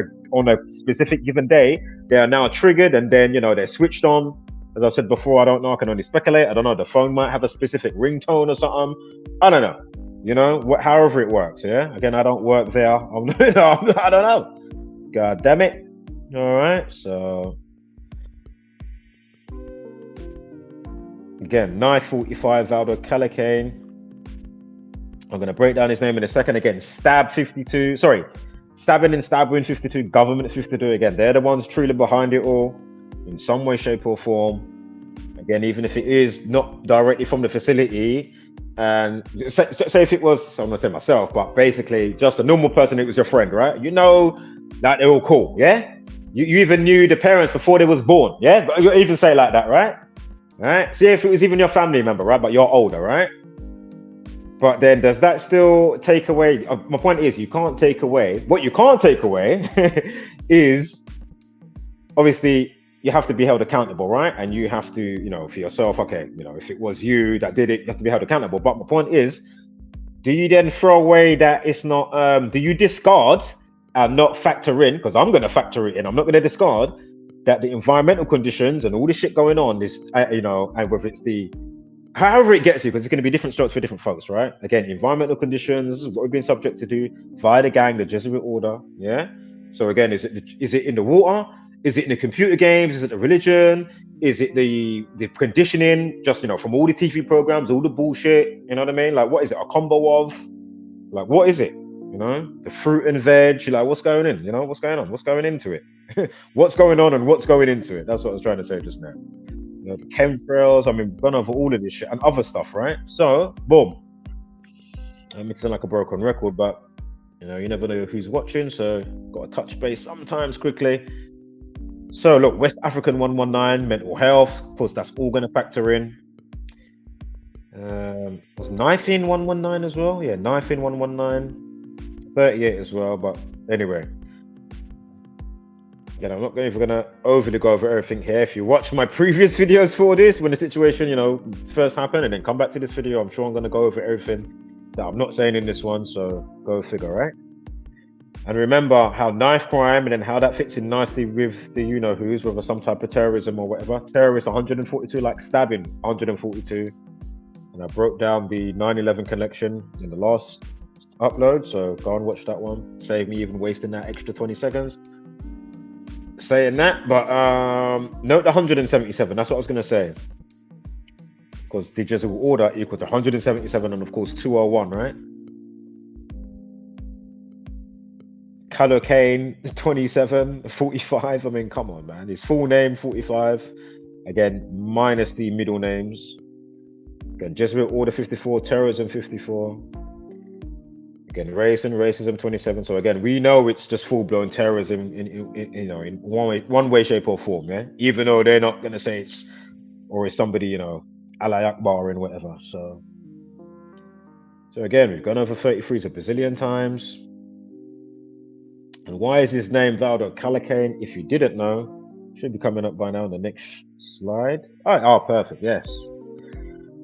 a specific given day, they are now triggered, and then, you know, they're switched on. As I said before, I don't know, I can only speculate. I don't know, the phone might have a specific ringtone or something. I don't know, you know, however it works. Yeah, again, I don't work there. I don't know. God damn it. All right, so again, knife 45, Valdo Calocane. I'm going to break down his name in a second. Again, stab 52. Sorry, stabbing and stabbing 52. Government 52. Again, they're the ones truly behind it all in some way, shape, or form. Again, even if it is not directly from the facility, and say if it was, I'm going to say myself, but basically just a normal person, it was your friend, right? You know that they're all cool, yeah? You even knew the parents before they was born, yeah? But you even say it like that, right? Right? See if it was even your family member, right? But you're older, right? But then does that still take away? My point is, you can't take away. What you can't take away is, obviously, you have to be held accountable, right? And you have to, you know, for yourself, okay, you know, if it was you that did it, you have to be held accountable. But my point is, do you then throw away that it's not, do you discard and not factor in, because I'm going to factor it in, I'm not going to discard that the environmental conditions and all this shit going on is, you know, and whether it's the, however it gets you, because it's going to be different strokes for different folks, right? Again, environmental conditions, what we've been subject to do via the gang, the Jesuit order, yeah? So again, is it in the water? Is it in the computer games? Is it the religion? Is it the conditioning, just, you know, from all the TV programs, all the bullshit, you know what I mean? Like, what is it, a combo of? Like, what is it? You know, the fruit and veg, like, what's going in? You know, what's going on? What's going into it? What's going on and what's going into it? That's what I was trying to say just now. You know, the chemtrails, I mean, we've gone over all of this shit and other stuff, right? So, boom. It's like a broken record, but, you know, you never know who's watching, so got to touch base sometimes quickly. So, look, West African 119, mental health, of course, that's all going to factor in. Was knife in 119 as well? Yeah, knife in 119. 38 as well, but anyway. Again, I'm not even going to overly go over everything here. If you watch my previous videos for this, when the situation, you know, first happened, and then come back to this video, I'm sure I'm going to go over everything that I'm not saying in this one, so go figure, right? And remember how knife crime and then how that fits in nicely with the you-know-who's, whether some type of terrorism or whatever. Terrorists 142, like stabbing 142. And I broke down the 9/11 collection in the last upload, so go and watch that one. Save me even wasting that extra 20 seconds saying that. But note the 177. That's what I was going to say. Because the Jesuit order equals to 177 and of course 201, right? Kallocain 27, 45. I mean, come on, man. His full name 45. Again, minus the middle names. Again, Jesuit order 54, terrorism 54. Again, racism 27. So again, we know it's just full-blown terrorism in one way, shape, or form, yeah. Even though they're not gonna say it's or it's somebody, Allah Akbar and whatever. So again, we've gone over 33s a bazillion times. And why is his name Valdo Calocane? If you didn't know, should be coming up by now on the next slide. Oh, perfect. Yes.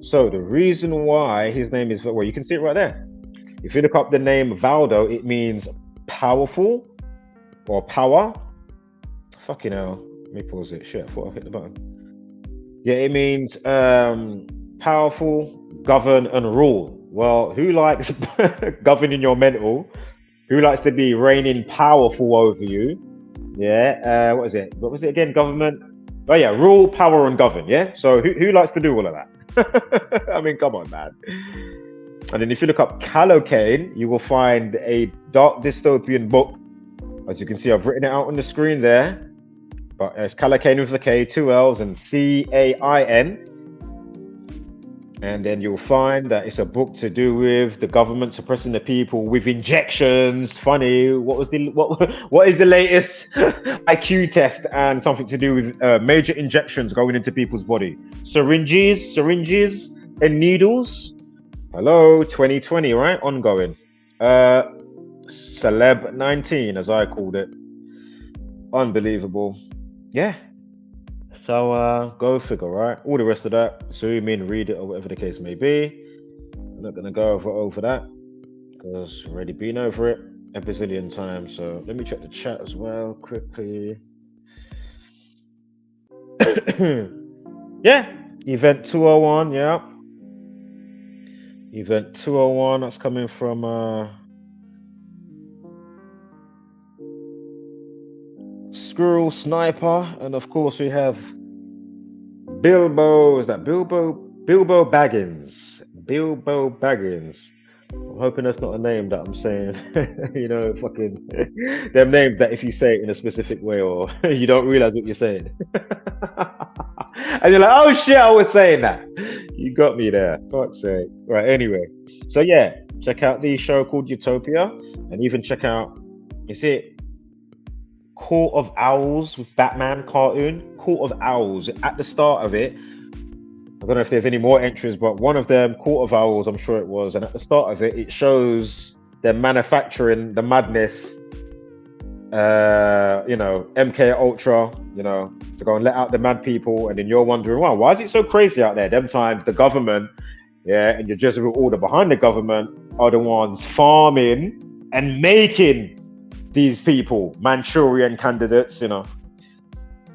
So the reason why his name is, well, you can see it right there. If you look up the name Valdo, it means powerful or power. Fucking hell. Let me pause it. Shit, I thought I hit the button. Yeah, it means powerful, govern, and rule. Well, who likes governing your mental? Who likes to be reigning powerful over you? Yeah, what is it? What was it again? Government? Oh yeah, rule, power, and govern. Yeah. So who likes to do all of that? I mean, come on, man. And then if you look up Kallocain, you will find a dark dystopian book. As you can see, I've written it out on the screen there. But it's Kallocain with a K, 2 L's, and C-A-I-N. And then you'll find that it's a book to do with the government suppressing the people with injections. Funny, what is the latest IQ test? And something to do with major injections going into people's body. Syringes, and needles. Hello, 2020, right? Ongoing. Celeb 19, as I called it. Unbelievable. Yeah. So go figure, right? All the rest of that, zoom in, read it, or whatever the case may be. I'm not gonna go over that because I've already been over it a bazillion times. So let me check the chat as well quickly. Yeah, event 201, yeah. Event 201, that's coming from Squirrel Sniper, and of course we have Bilbo. Is that Bilbo Baggins? Bilbo Baggins. I'm hoping that's not a name that I'm saying. Fucking them names that if you say it in a specific way or you don't realize what you're saying. And you're like, oh shit, I was saying that. You got me there. Fuck's sake. Right, anyway. So yeah, check out the show called Utopia, and even check out, is it Court of Owls with Batman cartoon? Court of Owls. At the start of it, I don't know if there's any more entries, but one of them, Court of Owls, I'm sure it was, and at the start of it, it shows them manufacturing the madness, MK Ultra, to go and let out the mad people, and then you're wondering, wow, why is it so crazy out there? Them times the government, yeah, and your Jesuit order behind the government are the ones farming and making these people Manchurian candidates,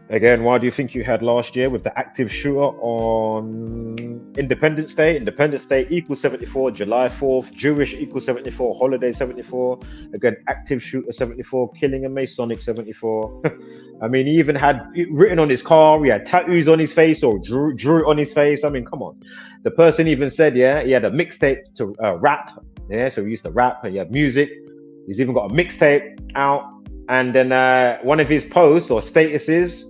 Again, why do you think you had last year with the active shooter on Independence Day? Independence Day equals 74, July 4th, Jewish equals 74, holiday 74. Again, active shooter 74, killing a Masonic 74. I mean, he even had it written on his car, he had tattoos on his face or drew it on his face. I mean, come on. The person even said, yeah, he had a mixtape to rap. Yeah, so he used to rap, he had music. He's even got a mixtape out. And then one of his posts or statuses,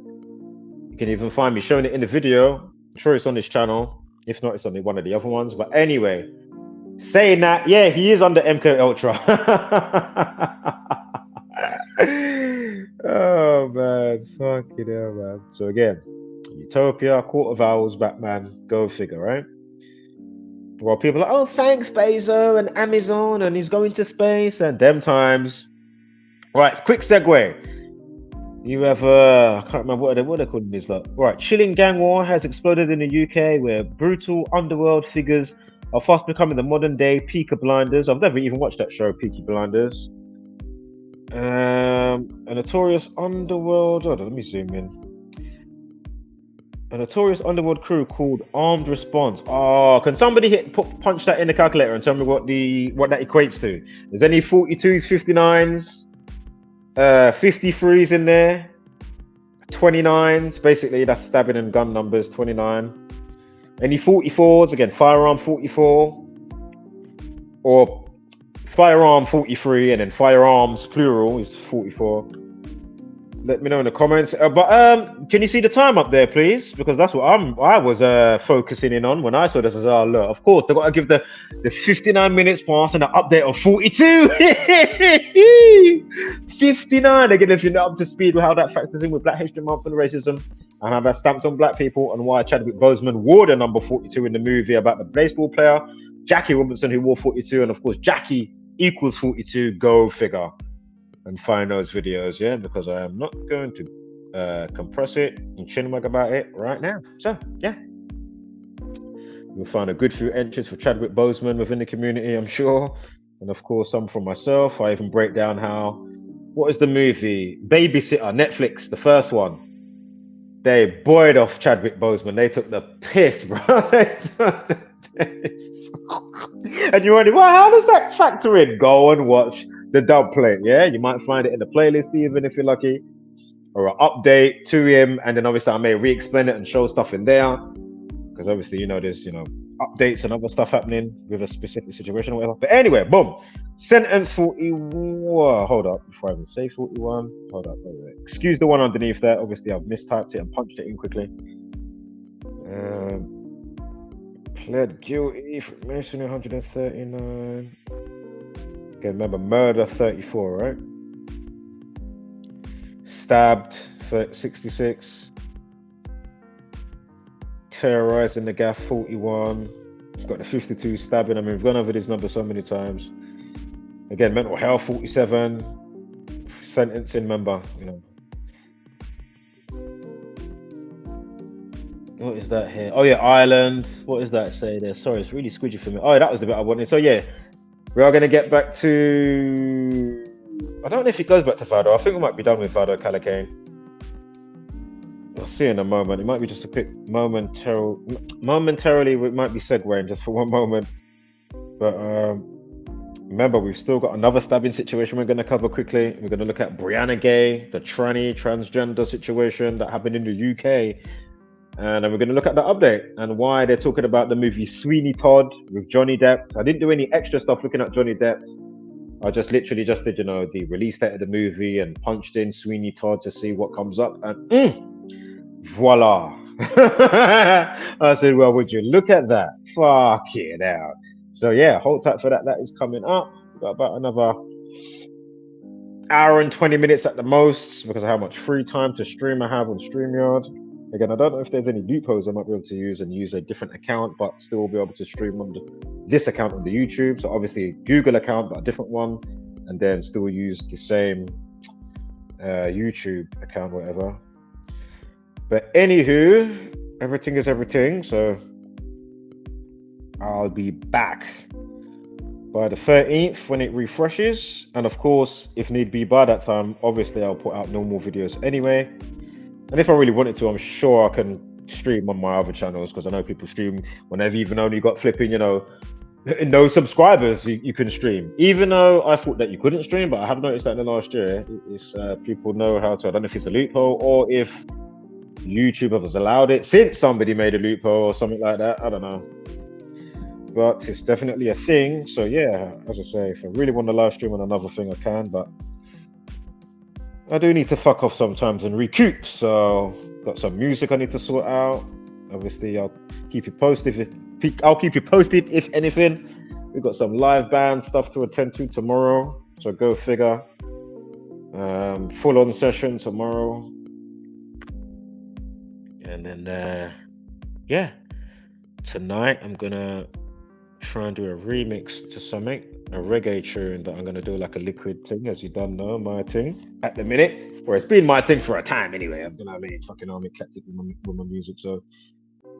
you can even find me showing it in the video. I'm sure it's on this channel. If not, it's on one of the other ones. But anyway, saying that, yeah, he is under MK Ultra. Oh man, fucking hell, man. So again, Utopia, Court of Owls, Batman, go figure, right? Well, people are like, oh, thanks, Bezos and Amazon, and he's going to space, and them times. Right, quick segue. You have, I can't remember what they're calling this, like. Right, chilling gang war has exploded in the UK, where brutal underworld figures are fast becoming the modern day Peaky Blinders. I've never even watched that show, Peaky Blinders. A notorious underworld. Oh, let me zoom in. A notorious underworld crew called Armed Response. Oh, can somebody punch that in the calculator and tell me what that equates to? Is any 42s, 59s, 53s in there? 29s, basically that's stabbing and gun numbers, 29. Any 44s, again, firearm 44, or firearm 43, and then firearms plural is 44. Let me know in the comments. But can you see the time up there, please? Because that's what I was focusing in on when I saw this as well. Look, of course, they've got to give the 59 minutes pass and an update of 42. 59. Again, if you're not up to speed with how that factors in with Black History Month and racism and how that's stamped on black people, and why Chadwick Boseman wore the number 42 in the movie about the baseball player Jackie Robinson who wore 42, and of course Jackie equals 42. Go figure. And find those videos, yeah, because I am not going to compress it and chinwag about it right now. So yeah, you'll find a good few entries for Chadwick Boseman within the community, I'm sure, and of course some from myself. I even break down what is the movie Babysitter, Netflix, the first one. They buoyed off Chadwick Boseman. They took the piss, bro. And you wonder, well, how does that factor in? Go and watch the dub plate, yeah? You might find it in the playlist, even if you're lucky, or an update to him, and then obviously I may re-explain it and show stuff in there, because obviously, you know, there's, you know, updates and other stuff happening with a specific situation or whatever. But anyway, boom. Sentence 41. Hold up, before I even say 41. Hold up, wait. Excuse the one underneath there. Obviously, I've mistyped it and punched it in quickly. Pled guilty for masonry 139. Okay, remember, murder 34, right? Stabbed 66. Terrorizing the gaff 41. We've got the 52 stabbing. I mean, we've gone over these numbers so many times. Again, mental health 47. Sentencing, remember, you know. What is that here? Oh yeah, Ireland. What does that say there? Sorry, it's really squidgy for me. Oh, that was the bit I wanted. So yeah, we are going to get back to... I don't know if it goes back to Valdo. I think we might be done with Valdo Calocane. We'll see in a moment. It might be just a quick momentarily, we might be segueing just for one moment. But remember, we've still got another stabbing situation we're going to cover quickly. We're going to look at Brianna Ghey, the transgender situation that happened in the UK. And then we're going to look at the update and why they're talking about the movie Sweeny Todd with Johnny Depp. I didn't do any extra stuff looking at Johnny Depp. I just literally just did, you know, the release date of the movie and punched in Sweeny Todd to see what comes up. And voila. I said, well, would you look at that? Fuck it out. So yeah, hold tight for that. That is coming up. Got about another hour and 20 minutes at the most because of how much free time to stream I have on StreamYard. Again, I don't know if there's any loopholes I might be able to use and use a different account, but still be able to stream on this account on the YouTube. So obviously a Google account, but a different one, and then still use the same YouTube account, whatever. But anywho, everything is everything. So I'll be back by the 13th when it refreshes. And of course, if need be by that time, obviously I'll put out normal videos anyway. And if I really wanted to, I'm sure I can stream on my other channels because I know people stream whenever you've only got flipping, you know, no subscribers, you can stream. Even though I thought that you couldn't stream, but I have noticed that in the last year, it's people know how to. I don't know if it's a loophole or if YouTube has allowed it since somebody made a loophole or something like that. I don't know. But it's definitely a thing. So yeah, as I say, if I really want to live stream on another thing, I can, but I do need to fuck off sometimes and recoup. So got some music I need to sort out. Obviously, I'll keep you posted if anything. We've got some live band stuff to attend to tomorrow. So go figure. Full on session tomorrow. And then yeah, tonight I'm gonna try and do a remix to something. A reggae tune that I'm going to do like a liquid thing, as you don't know, my thing at the minute. Or it's been my thing for a time anyway. You know what I mean? Fucking I'm eclectic with my music. So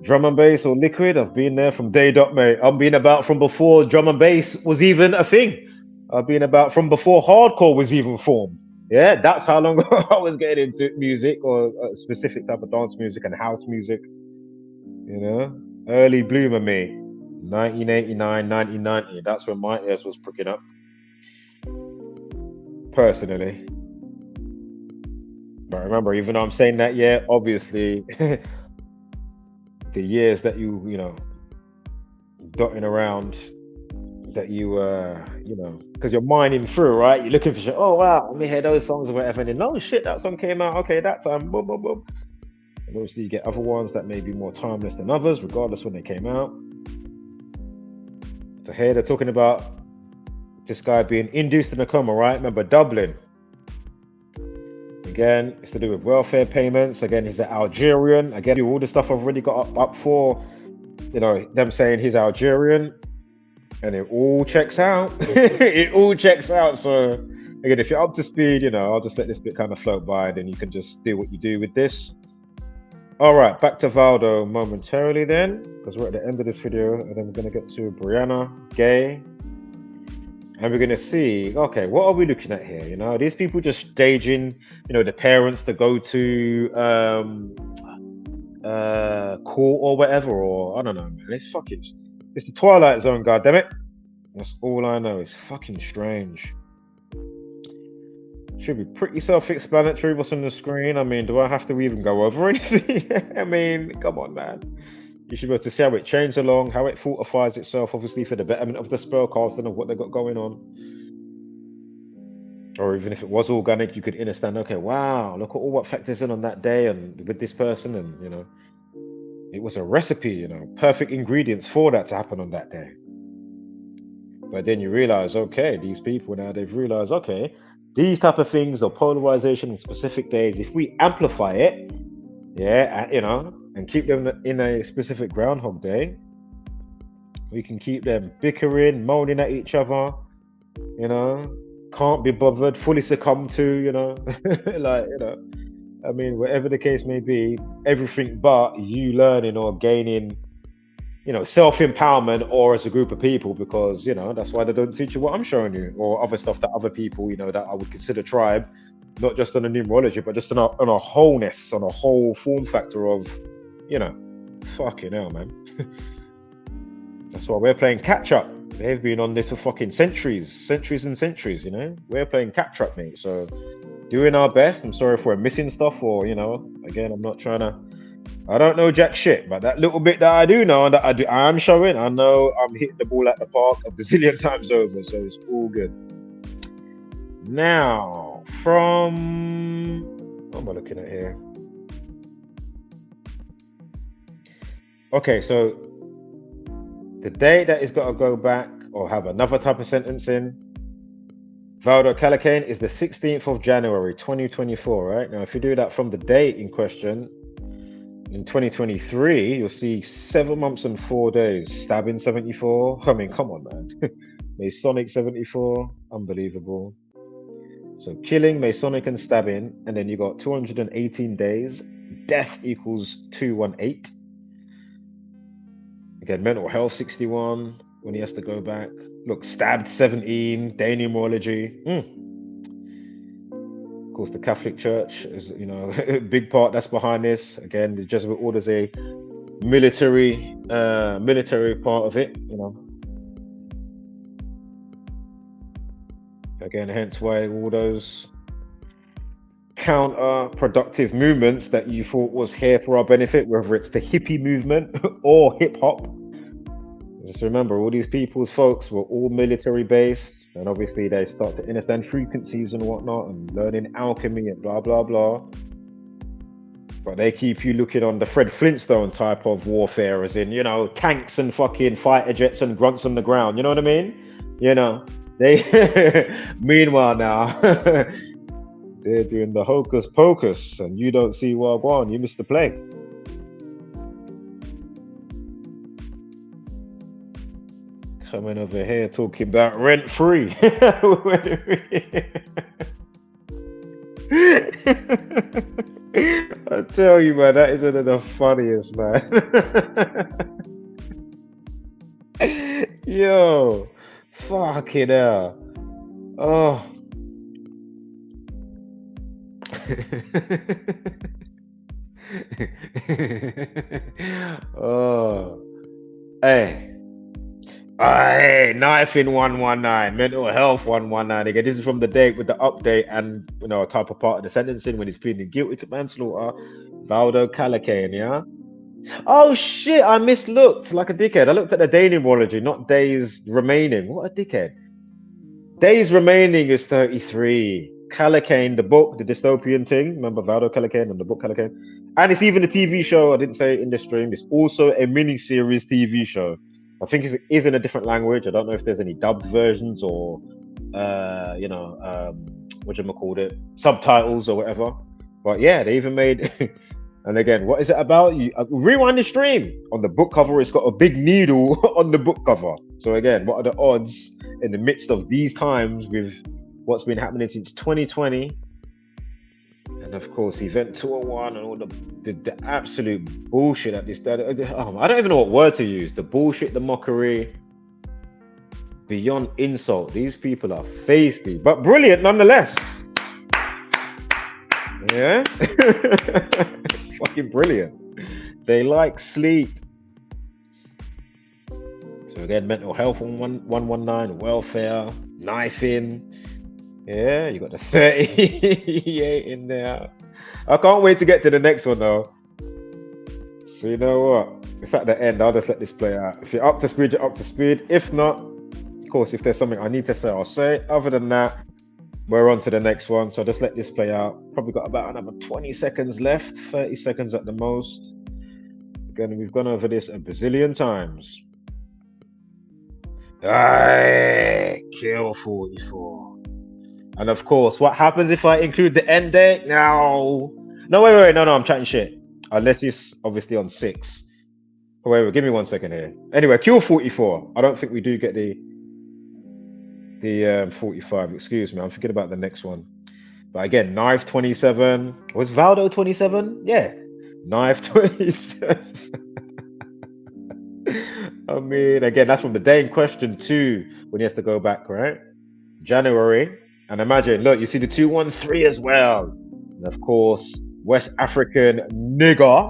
drum and bass or liquid, I've been there from day dot, mate. I've been about from before drum and bass was even a thing. I've been about from before hardcore was even formed. Yeah, that's how long I was getting into music or a specific type of dance music and house music. You know, early bloomer me. 1989, 1990. That's when my ears was pricking up. Personally. But remember, even though I'm saying that, yeah, obviously, the years that you know, dotting around, that you know, because you're mining through, right? You're looking for shit. Oh wow, let me hear those songs or whatever. And then, oh shit, that song came out. Okay, that time, boom, boom, boom. And obviously, you get other ones that may be more timeless than others, regardless when they came out. So here they're talking about this guy being induced in a coma, right? Remember Dublin. Again, it's to do with welfare payments. Again, he's an Algerian. Again, all the stuff I've already got up for, you know, them saying he's Algerian, and it all checks out. It all checks out. So again, if you're up to speed, you know, I'll just let this bit kind of float by, then you can just do what you do with this. All right, back to Valdo momentarily then, because we're at the end of this video, and then we're going to get to Brianna Ghey. And we're going to see, okay, what are we looking at here? You know, these people just staging, you know, the parents to go to court or whatever, or I don't know, man. It's the Twilight Zone, goddammit. That's all I know. It's fucking strange. Should be pretty self-explanatory what's on the screen. I mean, do I have to even go over anything? I mean, come on, man. You should be able to see how it changes along, how it fortifies itself, obviously for the betterment of the spellcast and of what they got going on. Or even if it was organic, you could understand, okay, wow, look at all what factors in on that day and with this person, and you know, it was a recipe, you know, perfect ingredients for that to happen on that day. But then you realize, okay, these people now, they've realized, okay, these type of things or polarization on specific days, if we amplify it, yeah, you know, and keep them in a specific Groundhog Day, we can keep them bickering, moaning at each other, you know, can't be bothered, fully succumb to, you know, like, you know, I mean, whatever the case may be, everything but you learning or gaining, you know, self-empowerment or as a group of people, because, you know, that's why they don't teach you what I'm showing you or other stuff that other people, you know, that I would consider tribe, not just on a numerology, but just on a wholeness, on a whole form factor of, you know, fucking hell, man. That's why we're playing catch up. They've been on this for fucking centuries and centuries, you know. We're playing catch up, mate. So doing our best. I'm sorry if we're missing stuff, or, you know, again, I'm not trying to, I don't know jack shit, but that little bit that I do know and that I'm showing, I know I'm hitting the ball at the park a bazillion times over, so it's all good. Now, from, what am I looking at here? Okay, so the day that it's got to go back or have another type of sentencing, Valdo Calocane, is the 16th of January, 2024, right? Now, if you do that from the date in question, in 2023, you'll see 7 months and 4 days. Stabbing 74. I mean, come on, man. Masonic 74. Unbelievable. So killing, Masonic, and stabbing. And then you got 218 days. Death equals 218. Again, mental health 61 when he has to go back. Look, stabbed 17. Day numerology. Of course, the Catholic Church is, you know, a big part that's behind this. Again, the Jesuit order's a military part of it, you know. Again, hence why all those counterproductive movements that you thought was here for our benefit, whether it's the hippie movement or hip hop. Just remember, all these people's folks were all military based, and obviously they start to understand frequencies and whatnot, and learning alchemy and blah blah blah. But they keep you looking on the Fred Flintstone type of warfare, as in, you know, tanks and fucking fighter jets and grunts on the ground. You know what I mean? You know, they. Meanwhile, now they're doing the hocus pocus, and you don't see Wagwan. You missed the play. Coming over here talking about rent free. I tell you, man, that is one of the funniest, man. Yo, fucking hell. Oh. Oh, hey. Hey, knife in 119, mental health 119. Again, this is from the date with the update and a type of part of the sentencing when he's pleading guilty to manslaughter. Valdo Calocane, yeah. Oh shit, I mislooked like a dickhead. I looked at the day numerology, not days remaining. What a dickhead. Days remaining is 33. Kallocain, the book, the dystopian thing. Remember Valdo Calocane and the book Kallocain? And it's even a TV show. I didn't say it in the stream. It's also a mini-series TV show. I think it is in a different language. I don't know if there's any dubbed versions or, subtitles or whatever. But yeah, they even made... And again, what is it about? You rewind the stream. On the book cover, it's got a big needle on the book cover. So again, what are the odds in the midst of these times with what's been happening since 2020? And of course, Event 201 and all the absolute bullshit at this. I don't even know what word to use. The bullshit, the mockery, beyond insult. These people are feisty, but brilliant nonetheless. Yeah. Fucking brilliant. They like sleep. So again, mental health 119, welfare, knifing. Yeah, you got the 38 in there. I can't wait to get to the next one though. So you know what? It's at the end. I'll just let this play out. If you're up to speed, you're up to speed. If not, of course, if there's something I need to say, I'll say. Other than that, we're on to the next one, so just let this play out. Probably got about another 20 seconds left, 30 seconds at the most. Again, we've gone over this a bazillion times. Aye, kill 44. And of course, what happens if I include the end date? No, wait, no, I'm chatting shit. Unless it's obviously on 6. Wait, give me 1 second here. Anyway, kill 44. I don't think we do get the 45, excuse me, I'm thinking about the next one. But again, knife 27. Was Valdo 27? Yeah, knife 27. I mean, again, that's from the day in question too, when he has to go back, right? January. And imagine, look, you see the 213 as well. And of course, West African nigger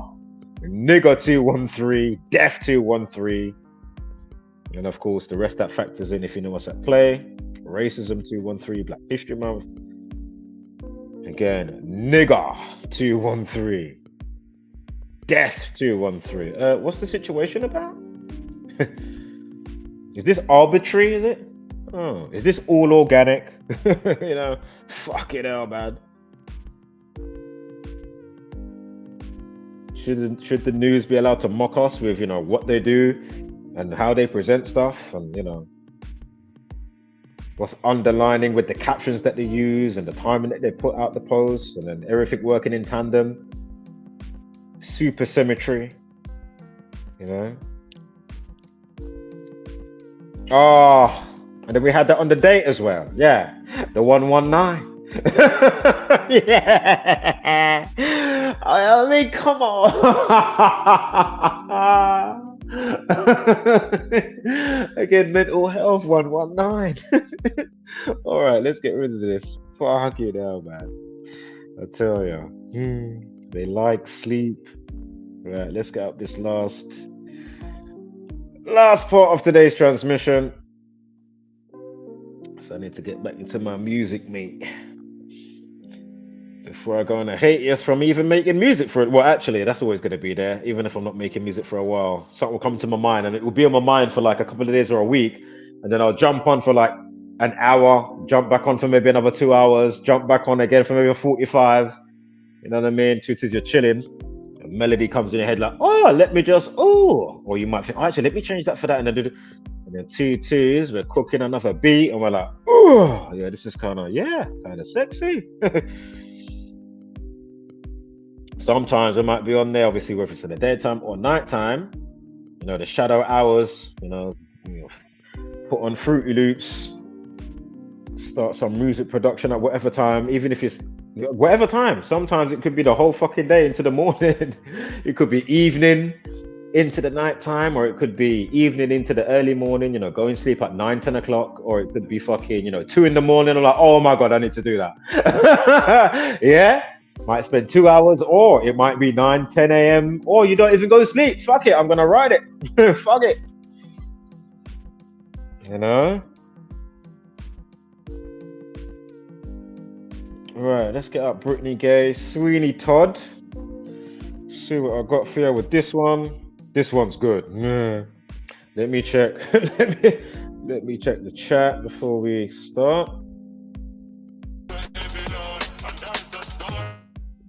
213, death 213. And of course, the rest that factors in if you know what's at play. Racism 213, Black History Month. Again, nigger 213. Death 213. What's the situation about? Is this arbitrary, is it? Oh, is this all organic? Fucking hell, man. Should the news be allowed to mock us with, what they do and how they present stuff and, what's underlining with the captions that they use and the timing that they put out the posts and then everything working in tandem. Super symmetry, Oh, and then we had that on the date as well. Yeah, the 119. Yeah. I mean, come on. Again, mental health 119. All right, let's get rid of this. Fucking hell, man. I tell you, they like sleep. Right, let's get up this last part of today's transmission. So I need to get back into my music, mate. Before I go on a hiatus from even making music for it. Well, actually, that's always going to be there, even if I'm not making music for a while. Something will come to my mind, and it will be on my mind for like a couple of days or a week, and then I'll jump on for like an hour, jump back on for maybe another 2 hours, jump back on again for maybe 45. You know what I mean? Two you're chilling. A melody comes in your head like, or you might think, actually, let me change that for that, and then twos, we're cooking another beat, and we're like, yeah, this is kind of sexy. Sometimes we might be on there, obviously, whether it's in the daytime or nighttime, the shadow hours, put on Fruity Loops, start some music production at whatever time, even if it's whatever time. Sometimes it could be the whole fucking day into the morning. It could be evening into the nighttime, or it could be evening into the early morning, going to sleep at 9-10 o'clock, or it could be fucking 2 in the morning. I'm like, oh my god, I need to do that. Yeah, Might spend 2 hours, or it might be 9, 10 a.m., or you don't even go to sleep. Fuck it, I'm gonna ride it. Fuck it. You know? Right, let's get up Brianna Ghey, Sweeny Todd. See what I got for you with this one. This one's good. Let me check. let me check the chat before we start.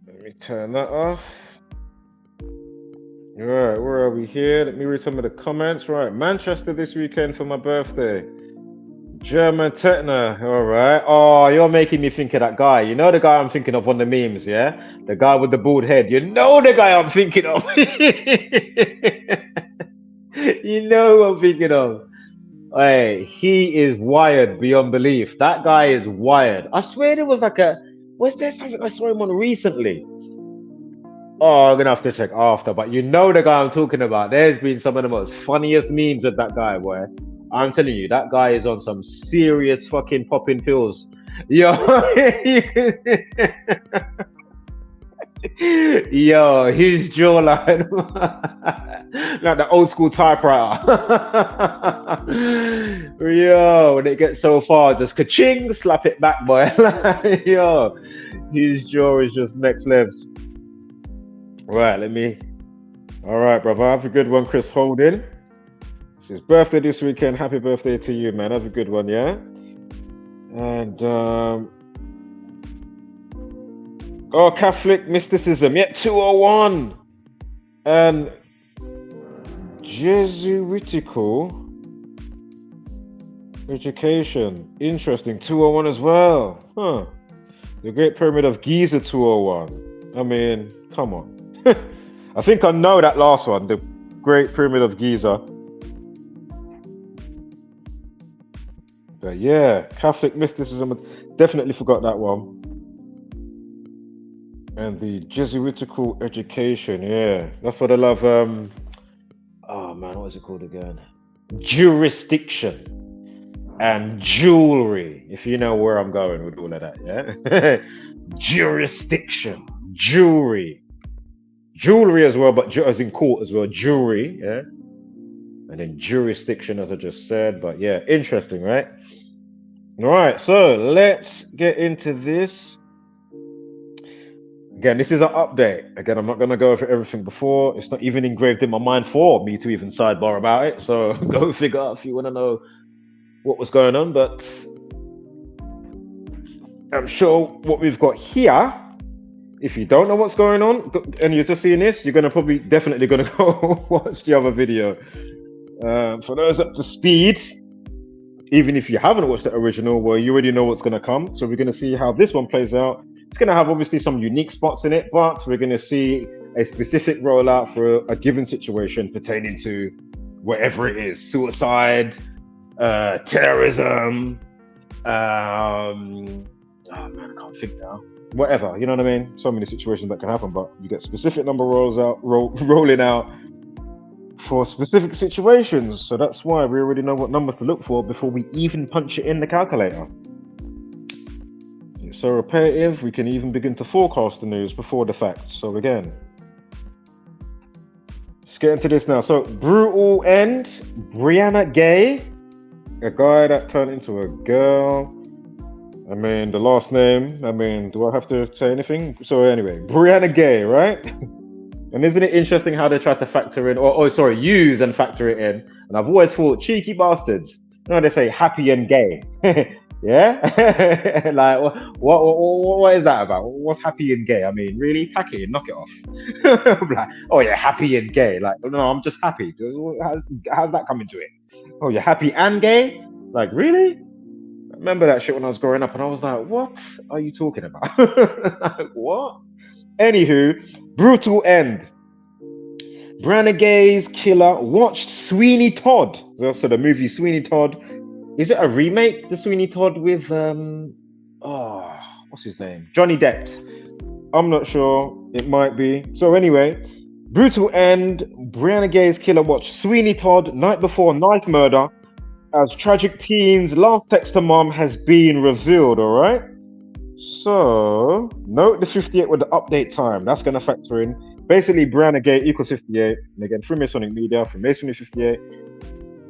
Let me turn that off. Right, where are we here? Let me read some of the comments. Right, Manchester this weekend for my birthday. Gematria, all right. Oh, you're making me think of that guy. You know the guy I'm thinking of on the memes, yeah? The guy with the bald head. You know the guy I'm thinking of. You know who I'm thinking of. Hey, he is wired beyond belief. That guy is wired. I swear there was like was there something I saw him on recently? Oh, I'm gonna have to check after, but you know the guy I'm talking about. There's been some of the most funniest memes with that guy, boy. I'm telling you, that guy is on some serious fucking popping pills. Yo, yo, his jawline, like the old school typewriter. Yo, when it gets so far, just ka-ching, slap it back, boy. Yo, his jaw is just next levels. Right, all right, brother, have a good one, Chris Holding. It's his birthday this weekend. Happy birthday to you, man. Have a good one, yeah? And, Catholic mysticism. Yeah, 201. And Jesuitical education. Interesting. 201 as well. Huh. The Great Pyramid of Giza 201. I mean, come on. I think I know that last one. The Great Pyramid of Giza. But yeah, Catholic mysticism, definitely forgot that one. And the Jesuitical education, yeah, that's what I love. Oh man, what is it called again? Jurisdiction and jewelry. If you know where I'm going with all of that, yeah. Jurisdiction, jewelry as well, but as in court as well, jewelry, yeah. And then jurisdiction, as I just said. But yeah, interesting, right? All right, so let's get into this. Again, this is an update. Again, I'm not going to go over everything before. It's not even engraved in my mind for me to even sidebar about it. So go figure out if you want to know what was going on. But I'm sure what we've got here, if you don't know what's going on and you're just seeing this, you're definitely going to go watch the other video. For those up to speed, even if you haven't watched the original, well, you already know what's going to come. So we're going to see how this one plays out. It's going to have obviously some unique spots in it, but we're going to see a specific rollout for a given situation pertaining to whatever it is: suicide, terrorism. Oh man, I can't think now. Whatever, you know what I mean? So many situations that can happen, but you get specific number rolling out for specific situations. So that's why we already know what numbers to look for before we even punch it in the calculator. It's so repetitive, we can even begin to forecast the news before the fact. So again, let's get into this now. So brutal end, Brianna Ghey, a guy that turned into a girl. I mean, the last name, I mean, do I have to say anything? So anyway, Brianna Ghey, right? And isn't it interesting how they try to factor in, use and factor it in? And I've always thought, cheeky bastards. You know, they say happy and gay. Yeah? Like, what is that about? What's happy and gay? I mean, really? Pack it in, knock it off. Like, oh, yeah, happy and gay. Like, no, I'm just happy. How's that coming to it? Oh, you're happy and gay? Like, really? I remember that shit when I was growing up, and I was like, what are you talking about? Like, what? Anywho, brutal end. Brianna Ghey's killer watched Sweeny Todd. So the movie Sweeny Todd. Is it a remake? The Sweeny Todd with what's his name? Johnny Depp. I'm not sure. It might be. So anyway, brutal end. Brianna Ghey's killer watched Sweeny Todd night before knife murder, as tragic teen's last text to mom has been revealed. All right. So note the 58 with the update time. That's going to factor in. Basically, Brianna Ghey equals 58. And again, Freemasonic Media, Freemasonry 58.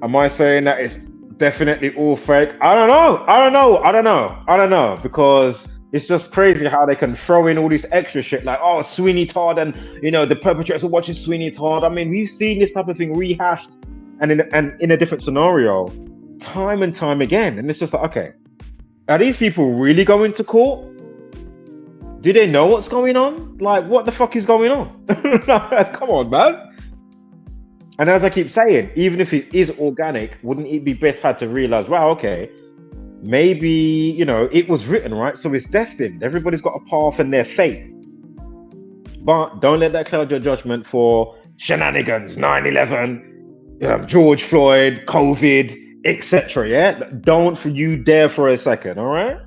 Am I saying that it's definitely all fake? I don't know. Because it's just crazy how they can throw in all this extra shit like, oh, Sweeny Todd and, the perpetrators are watching Sweeny Todd. I mean, we've seen this type of thing rehashed and in a different scenario time and time again. And it's just like, okay, are these people really going to court? Do they know what's going on? Like, what the fuck is going on? Come on, man. And as I keep saying, even if it is organic, wouldn't it be best had to realize, wow, okay, maybe, it was written, right? So it's destined. Everybody's got a path and their fate. But don't let that cloud your judgment for shenanigans, 9/11, George Floyd, COVID, etc. Yeah? Don't you dare for a second, all right?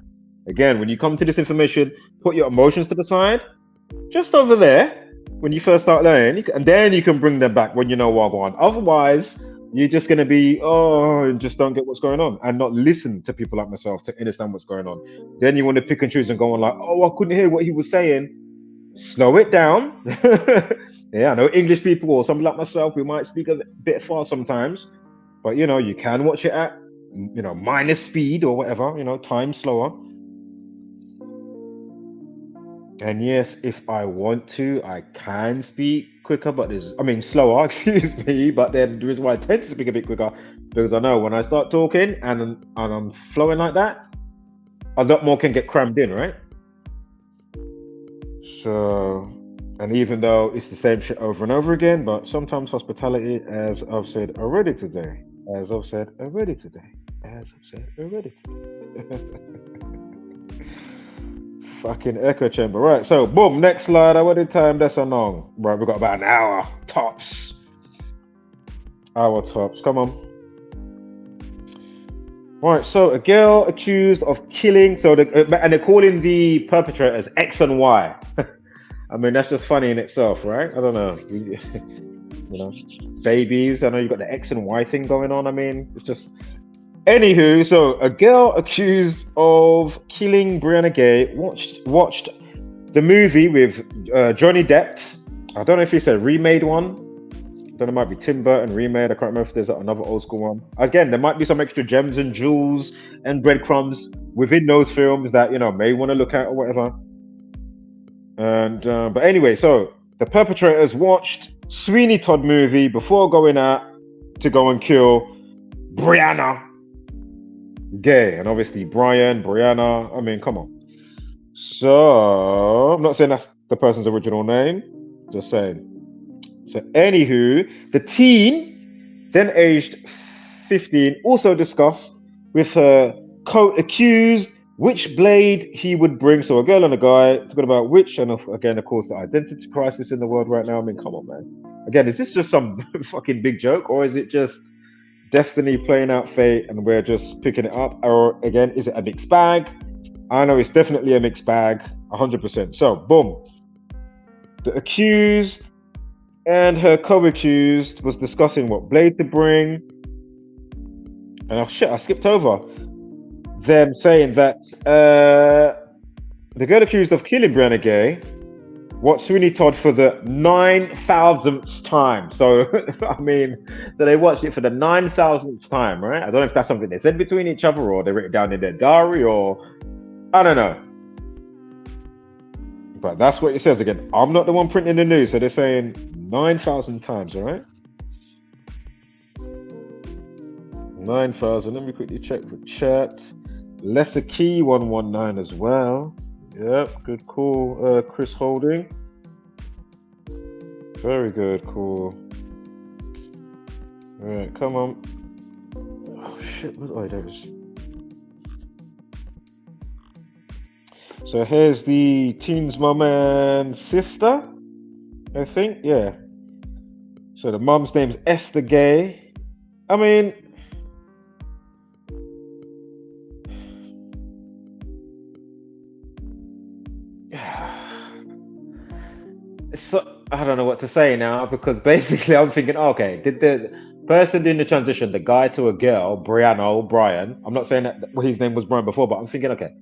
Again, when you come to this information, put your emotions to the side. Just over there, when you first start learning, and then you can bring them back when you know what going on. Otherwise, you're just going to be, just don't get what's going on and not listen to people like myself to understand what's going on. Then you want to pick and choose and go on like, I couldn't hear what he was saying. Slow it down. Yeah, I know English people or something like myself, we might speak a bit fast sometimes, but you can watch it at, minus speed or whatever, time slower. And yes, if I want to, I can speak quicker, but slower, excuse me. But then the reason why I tend to speak a bit quicker, because I know when I start talking and I'm flowing like that, a lot more can get crammed in, right? So, and even though it's the same shit over and over again, but sometimes hospitality, as I've said already today. Fucking echo chamber. Right, so boom, next slide. What did time that's on long? Right, we've got about an hour tops. Come on. Right, so a girl accused of killing, and they're calling the perpetrators X and Y. I mean, that's just funny in itself, right? I don't know. Babies. I know you've got the X and Y thing going on. I mean, it's just. Anywho, so a girl accused of killing Brianna Ghey watched the movie with Johnny Depp. I don't know if it's a remade one. I don't know, it might be Tim Burton remade. I can't remember if there's another old school one. Again, there might be some extra gems and jewels and breadcrumbs within those films that may want to look at or whatever. And but anyway, so the perpetrators watched Sweeny Todd movie before going out to go and kill Brianna Ghey, and obviously Brianna. I mean, come on. So I'm not saying that's the person's original name, just saying. So anywho, the teen, then aged 15, also discussed with her co-accused which blade he would bring. So a girl and a guy talking about which, and again, of course, the identity crisis in the world right now. I mean, come on, man. Again, is this just some fucking big joke, or is it just destiny playing out fate and we're just picking it up? Or again, is it a mixed bag? I know it's definitely a mixed bag, 100%. So boom, the accused and her co-accused was discussing what blade to bring, and I skipped over them saying that the girl accused of killing Brianna Ghey watched Sweeny Todd for the 9,000th time. So, I mean, so they watched it for the 9,000th time, right? I don't know if that's something they said between each other or they wrote it down in their diary, or I don't know. But that's what it says. Again, I'm not the one printing the news, so they're saying 9,000 times, all right? 9,000. Let me quickly check the chat. Lesser Key 119 as well. Yep, good call, Chris Holding. Very good call. All right, come on. Oh shit! Oh, there it is. So here's the teen's mum and sister, I think. Yeah. So the mum's name's Esther Ghey. I mean, so I don't know what to say now, because basically I'm thinking, okay, did the person doing the transition, the guy to a girl, Brian, I'm not saying that his name was Brian before, but I'm thinking, okay,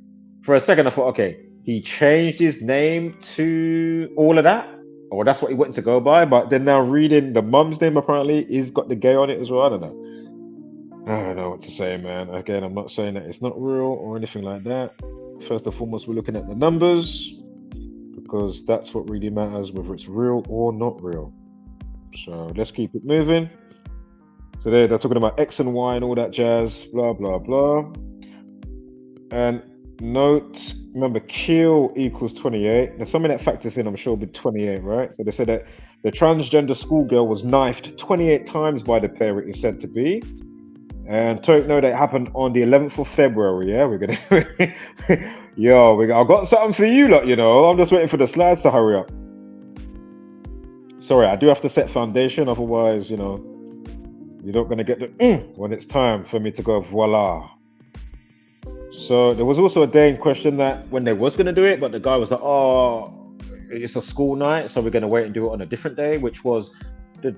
for a second I thought, okay, he changed his name to all of that, or that's what he wanted to go by. But then now reading the mum's name apparently is got the gay on it as well. I don't know what to say, man. Again, I'm not saying that it's not real or anything like that. First and foremost, we're looking at the numbers because that's what really matters, whether it's real or not real. So let's keep it moving. So they're talking about X and Y and all that jazz, blah, blah, blah. And note, remember, kill equals 28. There's something that factors in, I'm sure, with 28, right? So they said that the transgender schoolgirl was knifed 28 times by the pair it is said to be. And take note that it happened on the 11th of February, yeah? We're gonna... Yo, I've got something for you lot, you know. I'm just waiting for the slides to hurry up. Sorry, I do have to set foundation, otherwise, you know, you're not gonna get the when it's time for me to go voila. So there was also a day in question that when they was gonna do it, but the guy was like, oh, it's a school night, so we're gonna wait and do it on a different day, which was the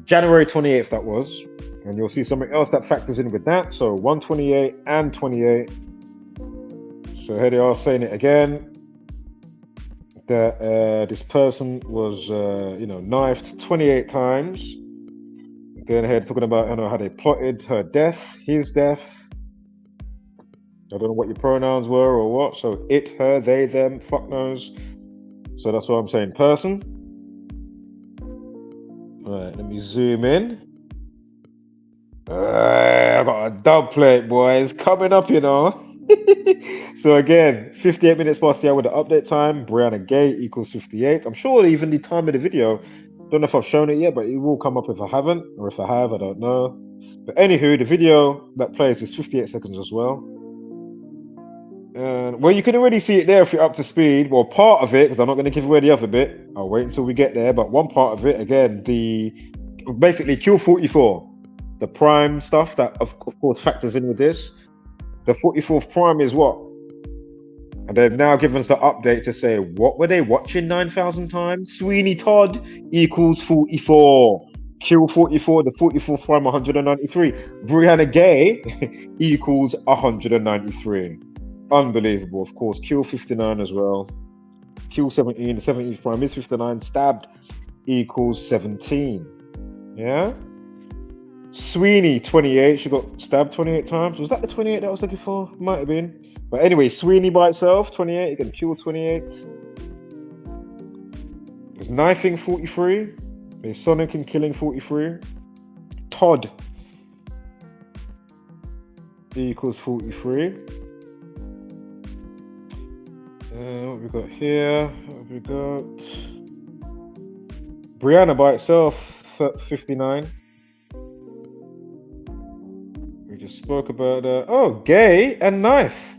January 28th, that was. And you'll see something else that factors in with that. So 128 and 28. So here they are saying it again, that this person was, you know, knifed 28 times. Going ahead talking about, you know, how they plotted her death, his death. I don't know what your pronouns were or what. So it, her, they, them, fuck knows. So that's what I'm saying, person. All right, let me zoom in. I got a dub plate, boys. Coming up, you know. So again, 58 minutes past the hour with the update time. Brianna Ghey equals 58. I'm sure even the time of the video, don't know if I've shown it yet, but it will come up if I haven't, or if I have, I don't know. But anywho, the video that plays is 58 seconds as well. And well, you can already see it there if you're up to speed. Well, part of it, because I'm not going to give away the other bit. I'll wait until we get there. But one part of it, again, basically Q44. The prime stuff that of course factors in with this. The 44th prime is what? And they've now given us an update to say, what were they watching 9,000 times? Sweeny Todd equals 44. Kill 44, the 44th prime 193. Brianna Ghey equals 193. Unbelievable. Of course, kill 59 as well. Kill 17, the 17th prime is 59. Stabbed equals 17. Yeah? Sweeny 28, she got stabbed 28 times. Was that the 28 that I was looking for? Might have been. But anyway, Sweeny by itself, 28, you can kill 28. There's knifing 43. There's sonic and killing 43. Todd equals 43. What have we got here? What have we got? Brianna by itself, 59. Spoke about gay and knife.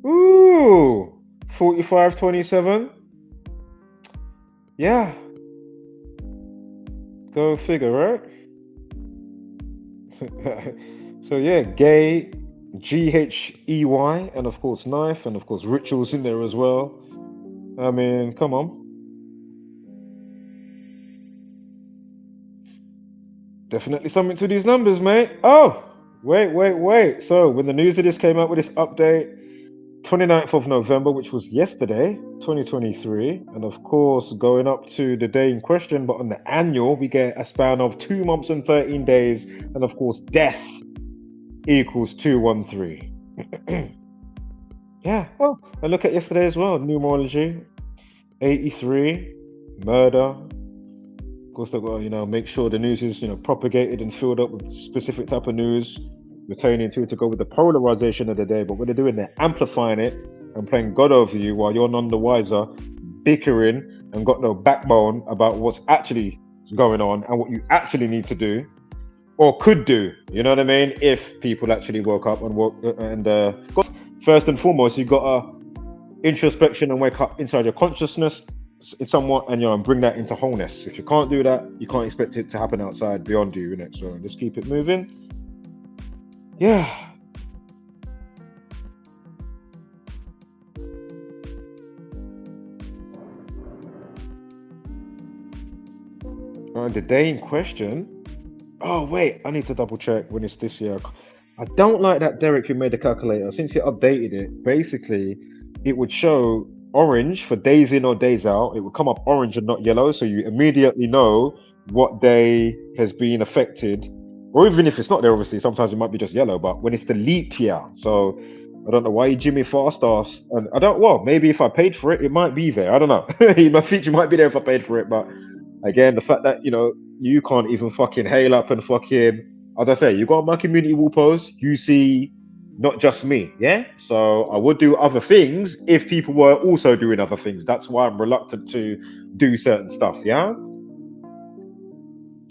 Ooh, 45-27. Yeah, go figure, right? So yeah, gay, GHEY, and of course knife, and of course rituals in there as well. I mean, come on. Definitely something to these numbers, mate. Oh, wait. So when the news of this came out with this update, 29th of November, which was yesterday, 2023, and of course going up to the day in question, but on the annual, we get a span of 2 months and 13 days, and of course death equals 213. Yeah, well, I look at yesterday as well, numerology, 83, murder. Of course, they've got to, you know, make sure the news is, you know, propagated and filled up with specific type of news, retaining to go with the polarization of the day. But what they're doing, they're amplifying it and playing God over you while you're none the wiser, bickering and got no backbone about what's actually going on and what you actually need to do or could do. You know what I mean? If people actually woke up and first and foremost, you got a introspection and wake up inside your consciousness. It's somewhat, and you know, and bring that into wholeness. If you can't do that, you can't expect it to happen outside beyond you, innit? So just keep it moving. Yeah. The day in question. Oh wait, I need to double check when it's this year. I don't like that Derek who made the calculator. Since he updated it, basically it would show orange for days in or days out. It would come up orange and not yellow, so you immediately know what day has been affected. Or even if it's not there, obviously, sometimes it might be just yellow. But when it's the leap year, so I don't know why you Jimmy fast asked, and I don't. Well, maybe if I paid for it, it might be there. I don't know. My feature might be there if I paid for it. But again, the fact that you can't even fucking hail up and fucking, as I say, you got my community wall post. You see, not just me, yeah. So I would do other things if people were also doing other things. That's why I'm reluctant to do certain stuff. Yeah,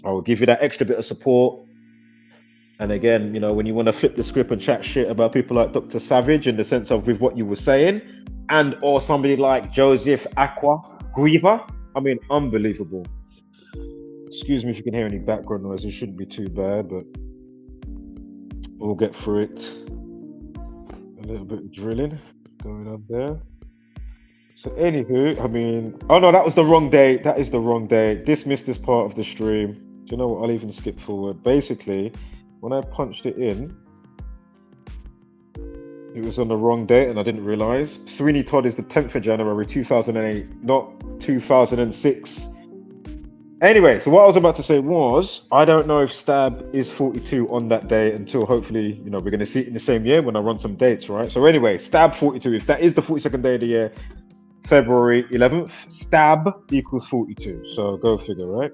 I will give you that extra bit of support. And again, when you want to flip the script and chat shit about people like Dr. Savage in the sense of with what you were saying, and or somebody like Joseph Aqua Guiva, I mean, unbelievable. Excuse me if you can hear any background noise. It shouldn't be too bad, but we'll get through it. A little bit of drilling going on there. So anywho, I mean, oh no, that was the wrong day. That is the wrong day. Dismiss this part of the stream. Do you know what? I'll even skip forward. Basically, when I punched it in, it was on the wrong date and I didn't realize. Sweeny Todd is the 10th of January 2008, not 2006. Anyway, so what I was about to say was, I don't know if Stab is 42 on that day until hopefully, we're going to see it in the same year when I run some dates, right? So anyway, Stab 42, if that is the 42nd day of the year, February 11th, Stab equals 42. So go figure, right?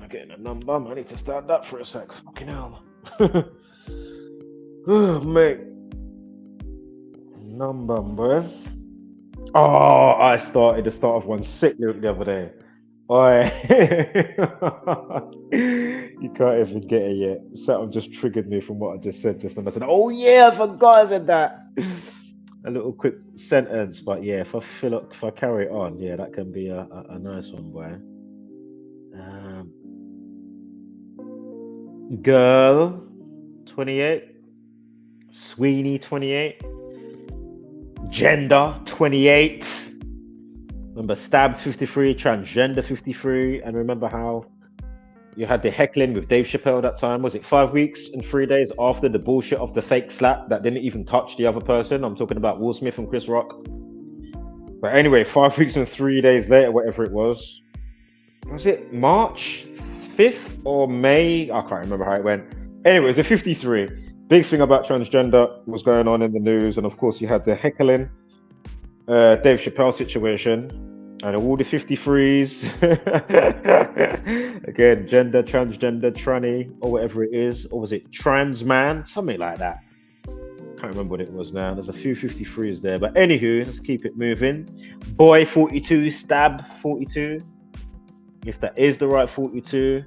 Getting a number. I need to stand up for a sec. Fucking hell. Oh, mate. Number, boy. Oh, I started the start of one sick loop the other day. Oi. You can't even get it yet. Something just triggered me from what I just said just then. I said, oh yeah, I forgot I said that. A little quick sentence, but yeah, if I carry it on, yeah, that can be a nice one, boy. Girl 28, Sweeny 28, Gender 28. Remember Stab 53, Transgender 53, and remember how you had the heckling with Dave Chappelle that time? Was it 5 weeks and 3 days after the bullshit of the fake slap that didn't even touch the other person? I'm talking about Will Smith and Chris Rock. But anyway, 5 weeks and 3 days later, whatever it was it March 5th or May? I can't remember how it went. Anyway, it was a 53. Big thing about transgender was going on in the news, and of course you had the heckling Dave Chappelle situation and all the 53s. Again, gender, transgender, tranny, or whatever it is. Or was it trans man? Something like that. Can't remember what it was now. There's a few 53s there. But anywho, let's keep it moving. Boy 42, Stab 42. If that is the right 42.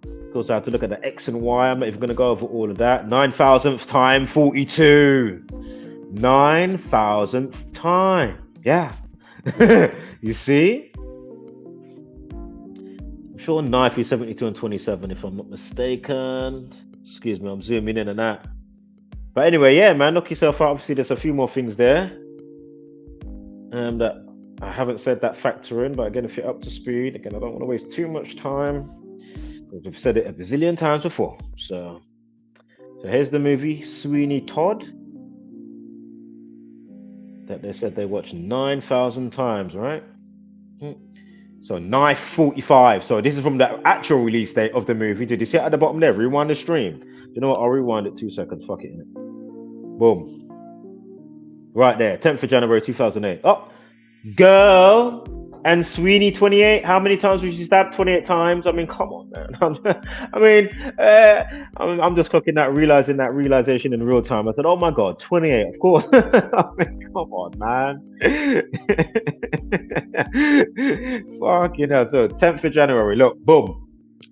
Of course, I have to look at the X and Y. I'm not even going to go over all of that. 9,000th time, 42. 9,000th time. Yeah. You see? I'm sure knife is 72 and 27, if I'm not mistaken. Excuse me, I'm zooming in and out. But anyway, yeah, man, knock yourself out. Obviously, there's a few more things there. And I haven't said that factor in, but again, if you're up to speed, again, I don't want to waste too much time. We've said it a bazillion times before. So here's the movie Sweeny Todd that they said they watched 9,000 times, right? So knife 45. So this is from the actual release date of the movie. Did you see it at the bottom there? Rewind the stream. You know what? I'll rewind it 2 seconds. Fuck it. Boom. Right there. 10th of January 2008. Oh, girl and Sweeny 28. How many times was she stabbed? 28 times. I mean, come on, man. I'm just clocking that, realizing that realization in real time. I said, oh my God, 28, of course. I mean, come on, man. Fucking hell. So 10th of January, look, boom.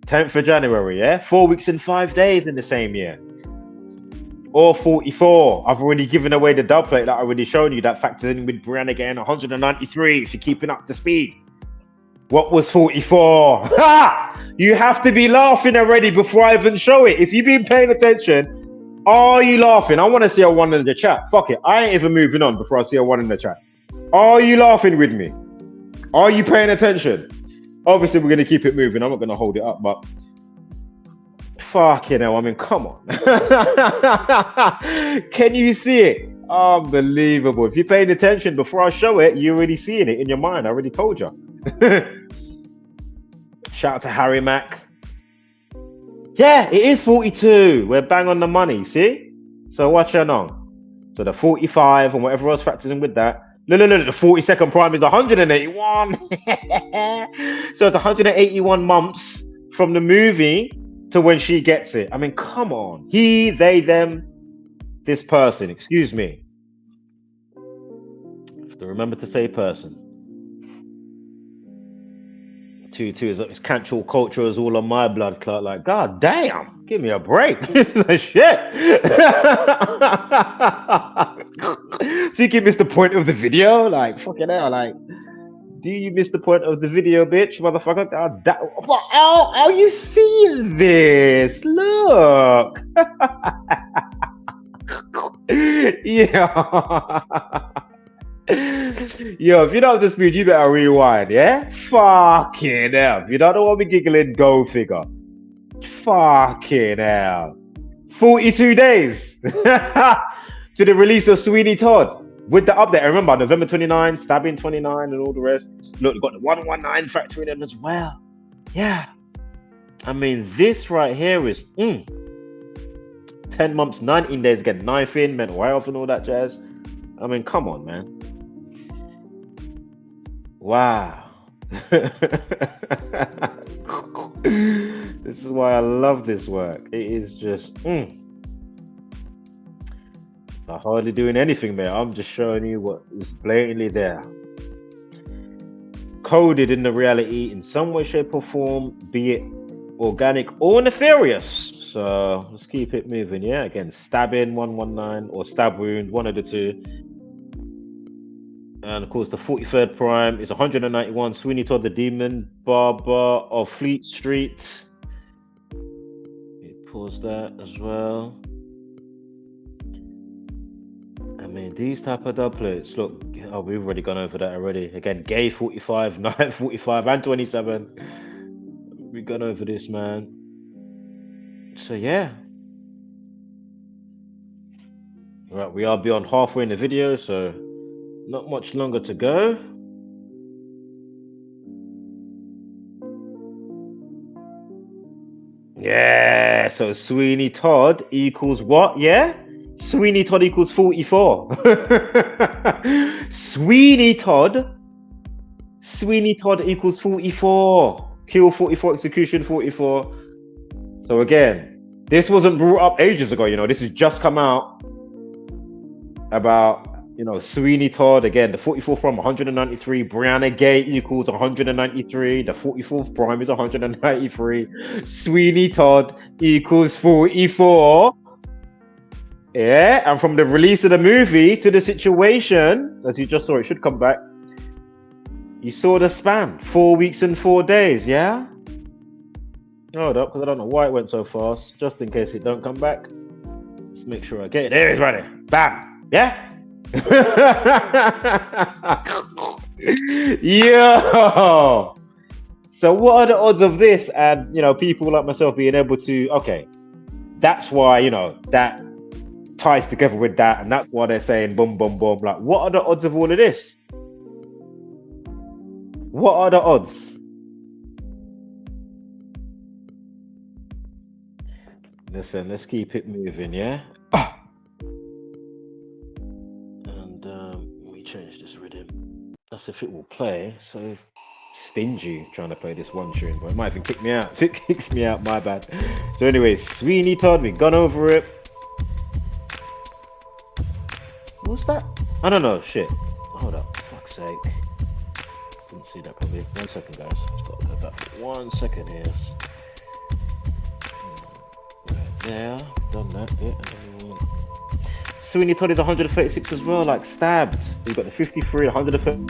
10th of January, yeah? 4 weeks and 5 days in the same year. Or 44. I've already given away the dub plate that I already shown you. That factors in with Brianna Ghey, 193 if you're keeping up to speed. What was 44? Ha! You have to be laughing already before I even show it. If you've been paying attention, Are you laughing? I want to see a one in the chat. Fuck it. I ain't even moving on before I see a one in the chat. Are you laughing with me? Are you paying attention? Obviously, we're going to keep it moving. I'm not going to hold it up, but fucking hell. I mean, come on. Can you see it? Unbelievable. If you're paying attention before I show it, you're already seeing it in your mind. I already told you. Shout out to Harry Mack. Yeah, it is 42. We're bang on the money, see? So watch her now. So the 45 and whatever else factors in with that. Look, the 42nd prime is 181. So it's 181 months from the movie to when she gets it. I mean, come on. He, they, them, this person. Excuse me. I have to remember to say person. 2 is like, it's cancel culture is all on my blood clot. Like, god damn, give me a break. Shit. Think you missed the point of the video? Like, fucking hell, like, do you miss the point of the video, bitch, motherfucker? God damn. How you seeing this? Look. Yeah. Yo, if you don't have the speed, you better rewind, yeah? Fucking hell. If you don't know what we're giggling, go figure. Fucking hell. 42 days to the release of Sweeny Todd. With the update, I remember November 29, stabbing 29 and all the rest. Look, we've got the 119 factor in them as well. Yeah. I mean, this right here is 10 months, 19 days, again, knife in, mental health and all that jazz. I mean, come on, man. Wow. This is why I love this work. It is just I'm hardly doing anything there. I'm just showing you what is blatantly there. Coded in the reality in some way, shape, or form, be it organic or nefarious. So let's keep it moving, yeah? Again, stabbing 119 or stab wound, one of the two. And of course, the 43rd prime is 191. Sweeny Todd, the Demon Barber of Fleet Street. Pause that as well. I mean, these type of doublets, look, oh, we've already gone over that already. Again, Ghey 45, Knight 45, and 27. We've gone over this, man. So yeah. Right, we are beyond halfway in the video, so not much longer to go. Yeah, so Sweeny Todd equals what? Yeah? Sweeny Todd equals 44. Sweeny Todd equals 44. Kill 44, execution 44. So again, this wasn't brought up ages ago, you know, this has just come out about, you know, Sweeny Todd, again, the 44th prime 193, Brianna Ghey equals 193, the 44th prime is 193, Sweeny Todd equals 44. Yeah, and from the release of the movie to the situation, as you just saw, it should come back, you saw the span, 4 weeks and 4 days, yeah? Hold up, because I don't know why it went so fast, just in case it don't come back. Let's make sure I get it. There it is, right there. Bam, yeah? Yo, so what are the odds of this? And you know, people like myself being able to, okay, that's why, you know, that ties together with that, and that's why they're saying boom boom boom. Like, what are the odds of all of this? What are the odds? Listen, let's keep it moving, yeah? Change this rhythm. That's if it will play. So stingy trying to play this one tune, but it might even kick me out. If it kicks me out, my bad. So anyway, Sweeny Todd, we've gone over it. What's that? I don't know. Shit. Hold up. Fuck's sake. Didn't see that probably. 1 second, guys. Just gotta go back for 1 second here. Right there. Done that. Yeah. Sweeny Todd is 136 as well, like stabbed. We've got the 53, 130.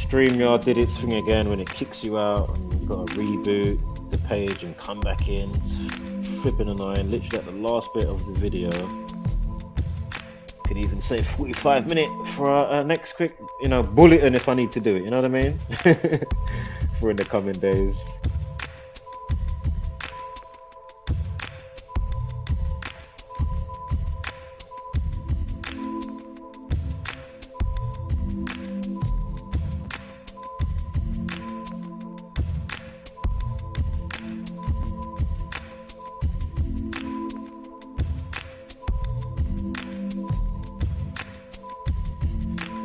StreamYard did its thing again when it kicks you out and you've got to reboot the page and come back in. It's flipping annoying. Literally at the last bit of the video. Could even say 45 minutes for our next quick, you know, bulletin if I need to do it. You know what I mean? For in the coming days.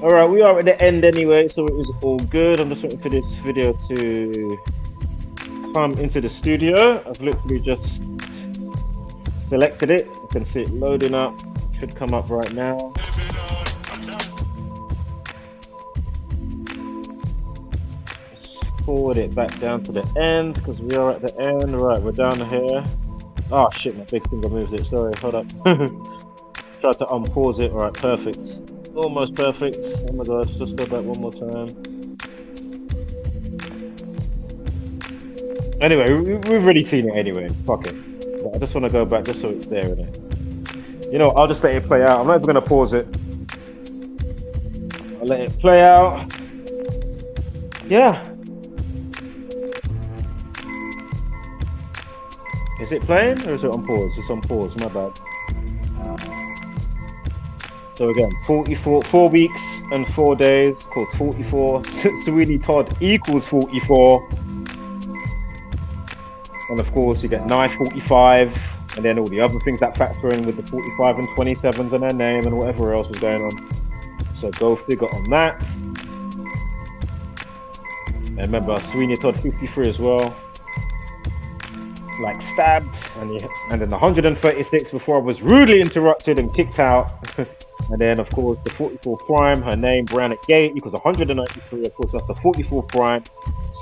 Alright, we are at the end anyway, so it was all good. I'm just waiting for this video to come into the studio. I've literally just selected it. You can see it loading up. Should come up right now. Let's forward it back down to the end because we are at the end. Right, we're down here. Oh shit, my big finger moves it. Sorry, hold up. Try to unpause it. Alright, perfect. Almost perfect. Oh my god, let's just go back one more time. Anyway, we've already seen it anyway. Fuck it. But I just want to go back just so it's there, innit? You know, I'll just let it play out. I'm not even going to pause it. I'll let it play out. Yeah. Is it playing or is it on pause? It's on pause, my bad. So again, 4 weeks and 4 days, equals 44. Sweeny Todd equals 44. And of course you get knife 45, and then all the other things that factor in with the 45 and 27s and their name and whatever else was going on. So go figure on that. And remember, Sweeny Todd 53 as well. Like stabbed, and then the 136 before I was rudely interrupted and kicked out. And then, of course, the 44th prime, her name, Brianna Ghey, equals 193. Of course, that's the 44th prime.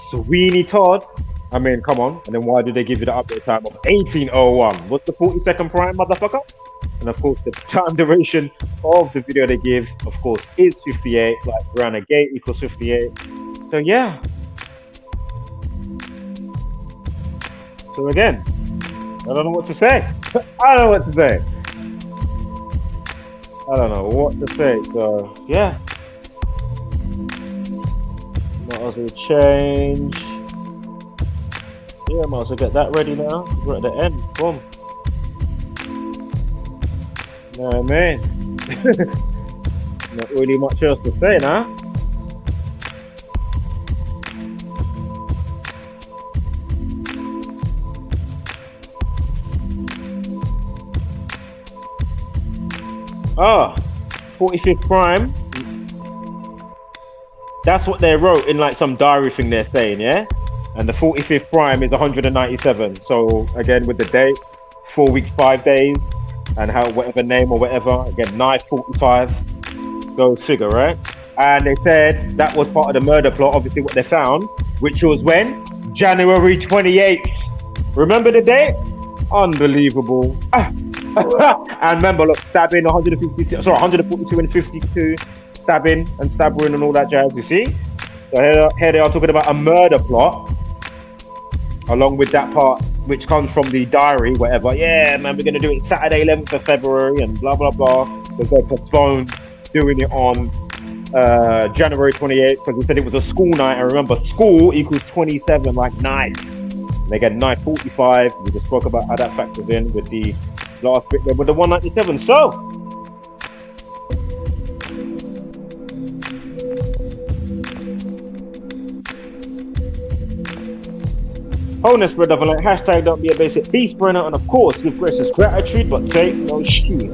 Sweeny Todd. I mean, come on. And then why did they give you the update time of 1801? What's the 42nd prime, motherfucker? And, of course, the time duration of the video they give, of course, is 58. Like Brianna Ghey equals 58. So, yeah. So, again, I don't know what to say. I don't know what to say. I don't know what to say, so yeah. Might as well change. Yeah, might as well get that ready now. We're at the end. Boom. No, man. Not really much else to say now. Ah, 45th prime. That's what they wrote in like some diary thing they're saying, yeah? And the 45th prime is 197. So again, with the date, 4 weeks, 5 days, and how whatever name or whatever. Again, knife 45. Go figure, right? And they said that was part of the murder plot, obviously what they found, which was when? January 28th. Remember the date? Unbelievable. And remember, look, stabbing 142 and 52, stabbing and stabbering and all that jazz, you see? So here they are talking about a murder plot, along with that part which comes from the diary, whatever. Yeah, man, we're going to do it Saturday, 11th of February and blah, blah, blah. Because they postponed doing it on January 28th because we said it was a school night. And remember, school equals 27, like knife. They get knife 45. We just spoke about how that factors in with the last bit there with the 197. So bonus spread of like hashtag don't be a basic beast burner, and of course give gracious gratitude but take no shit.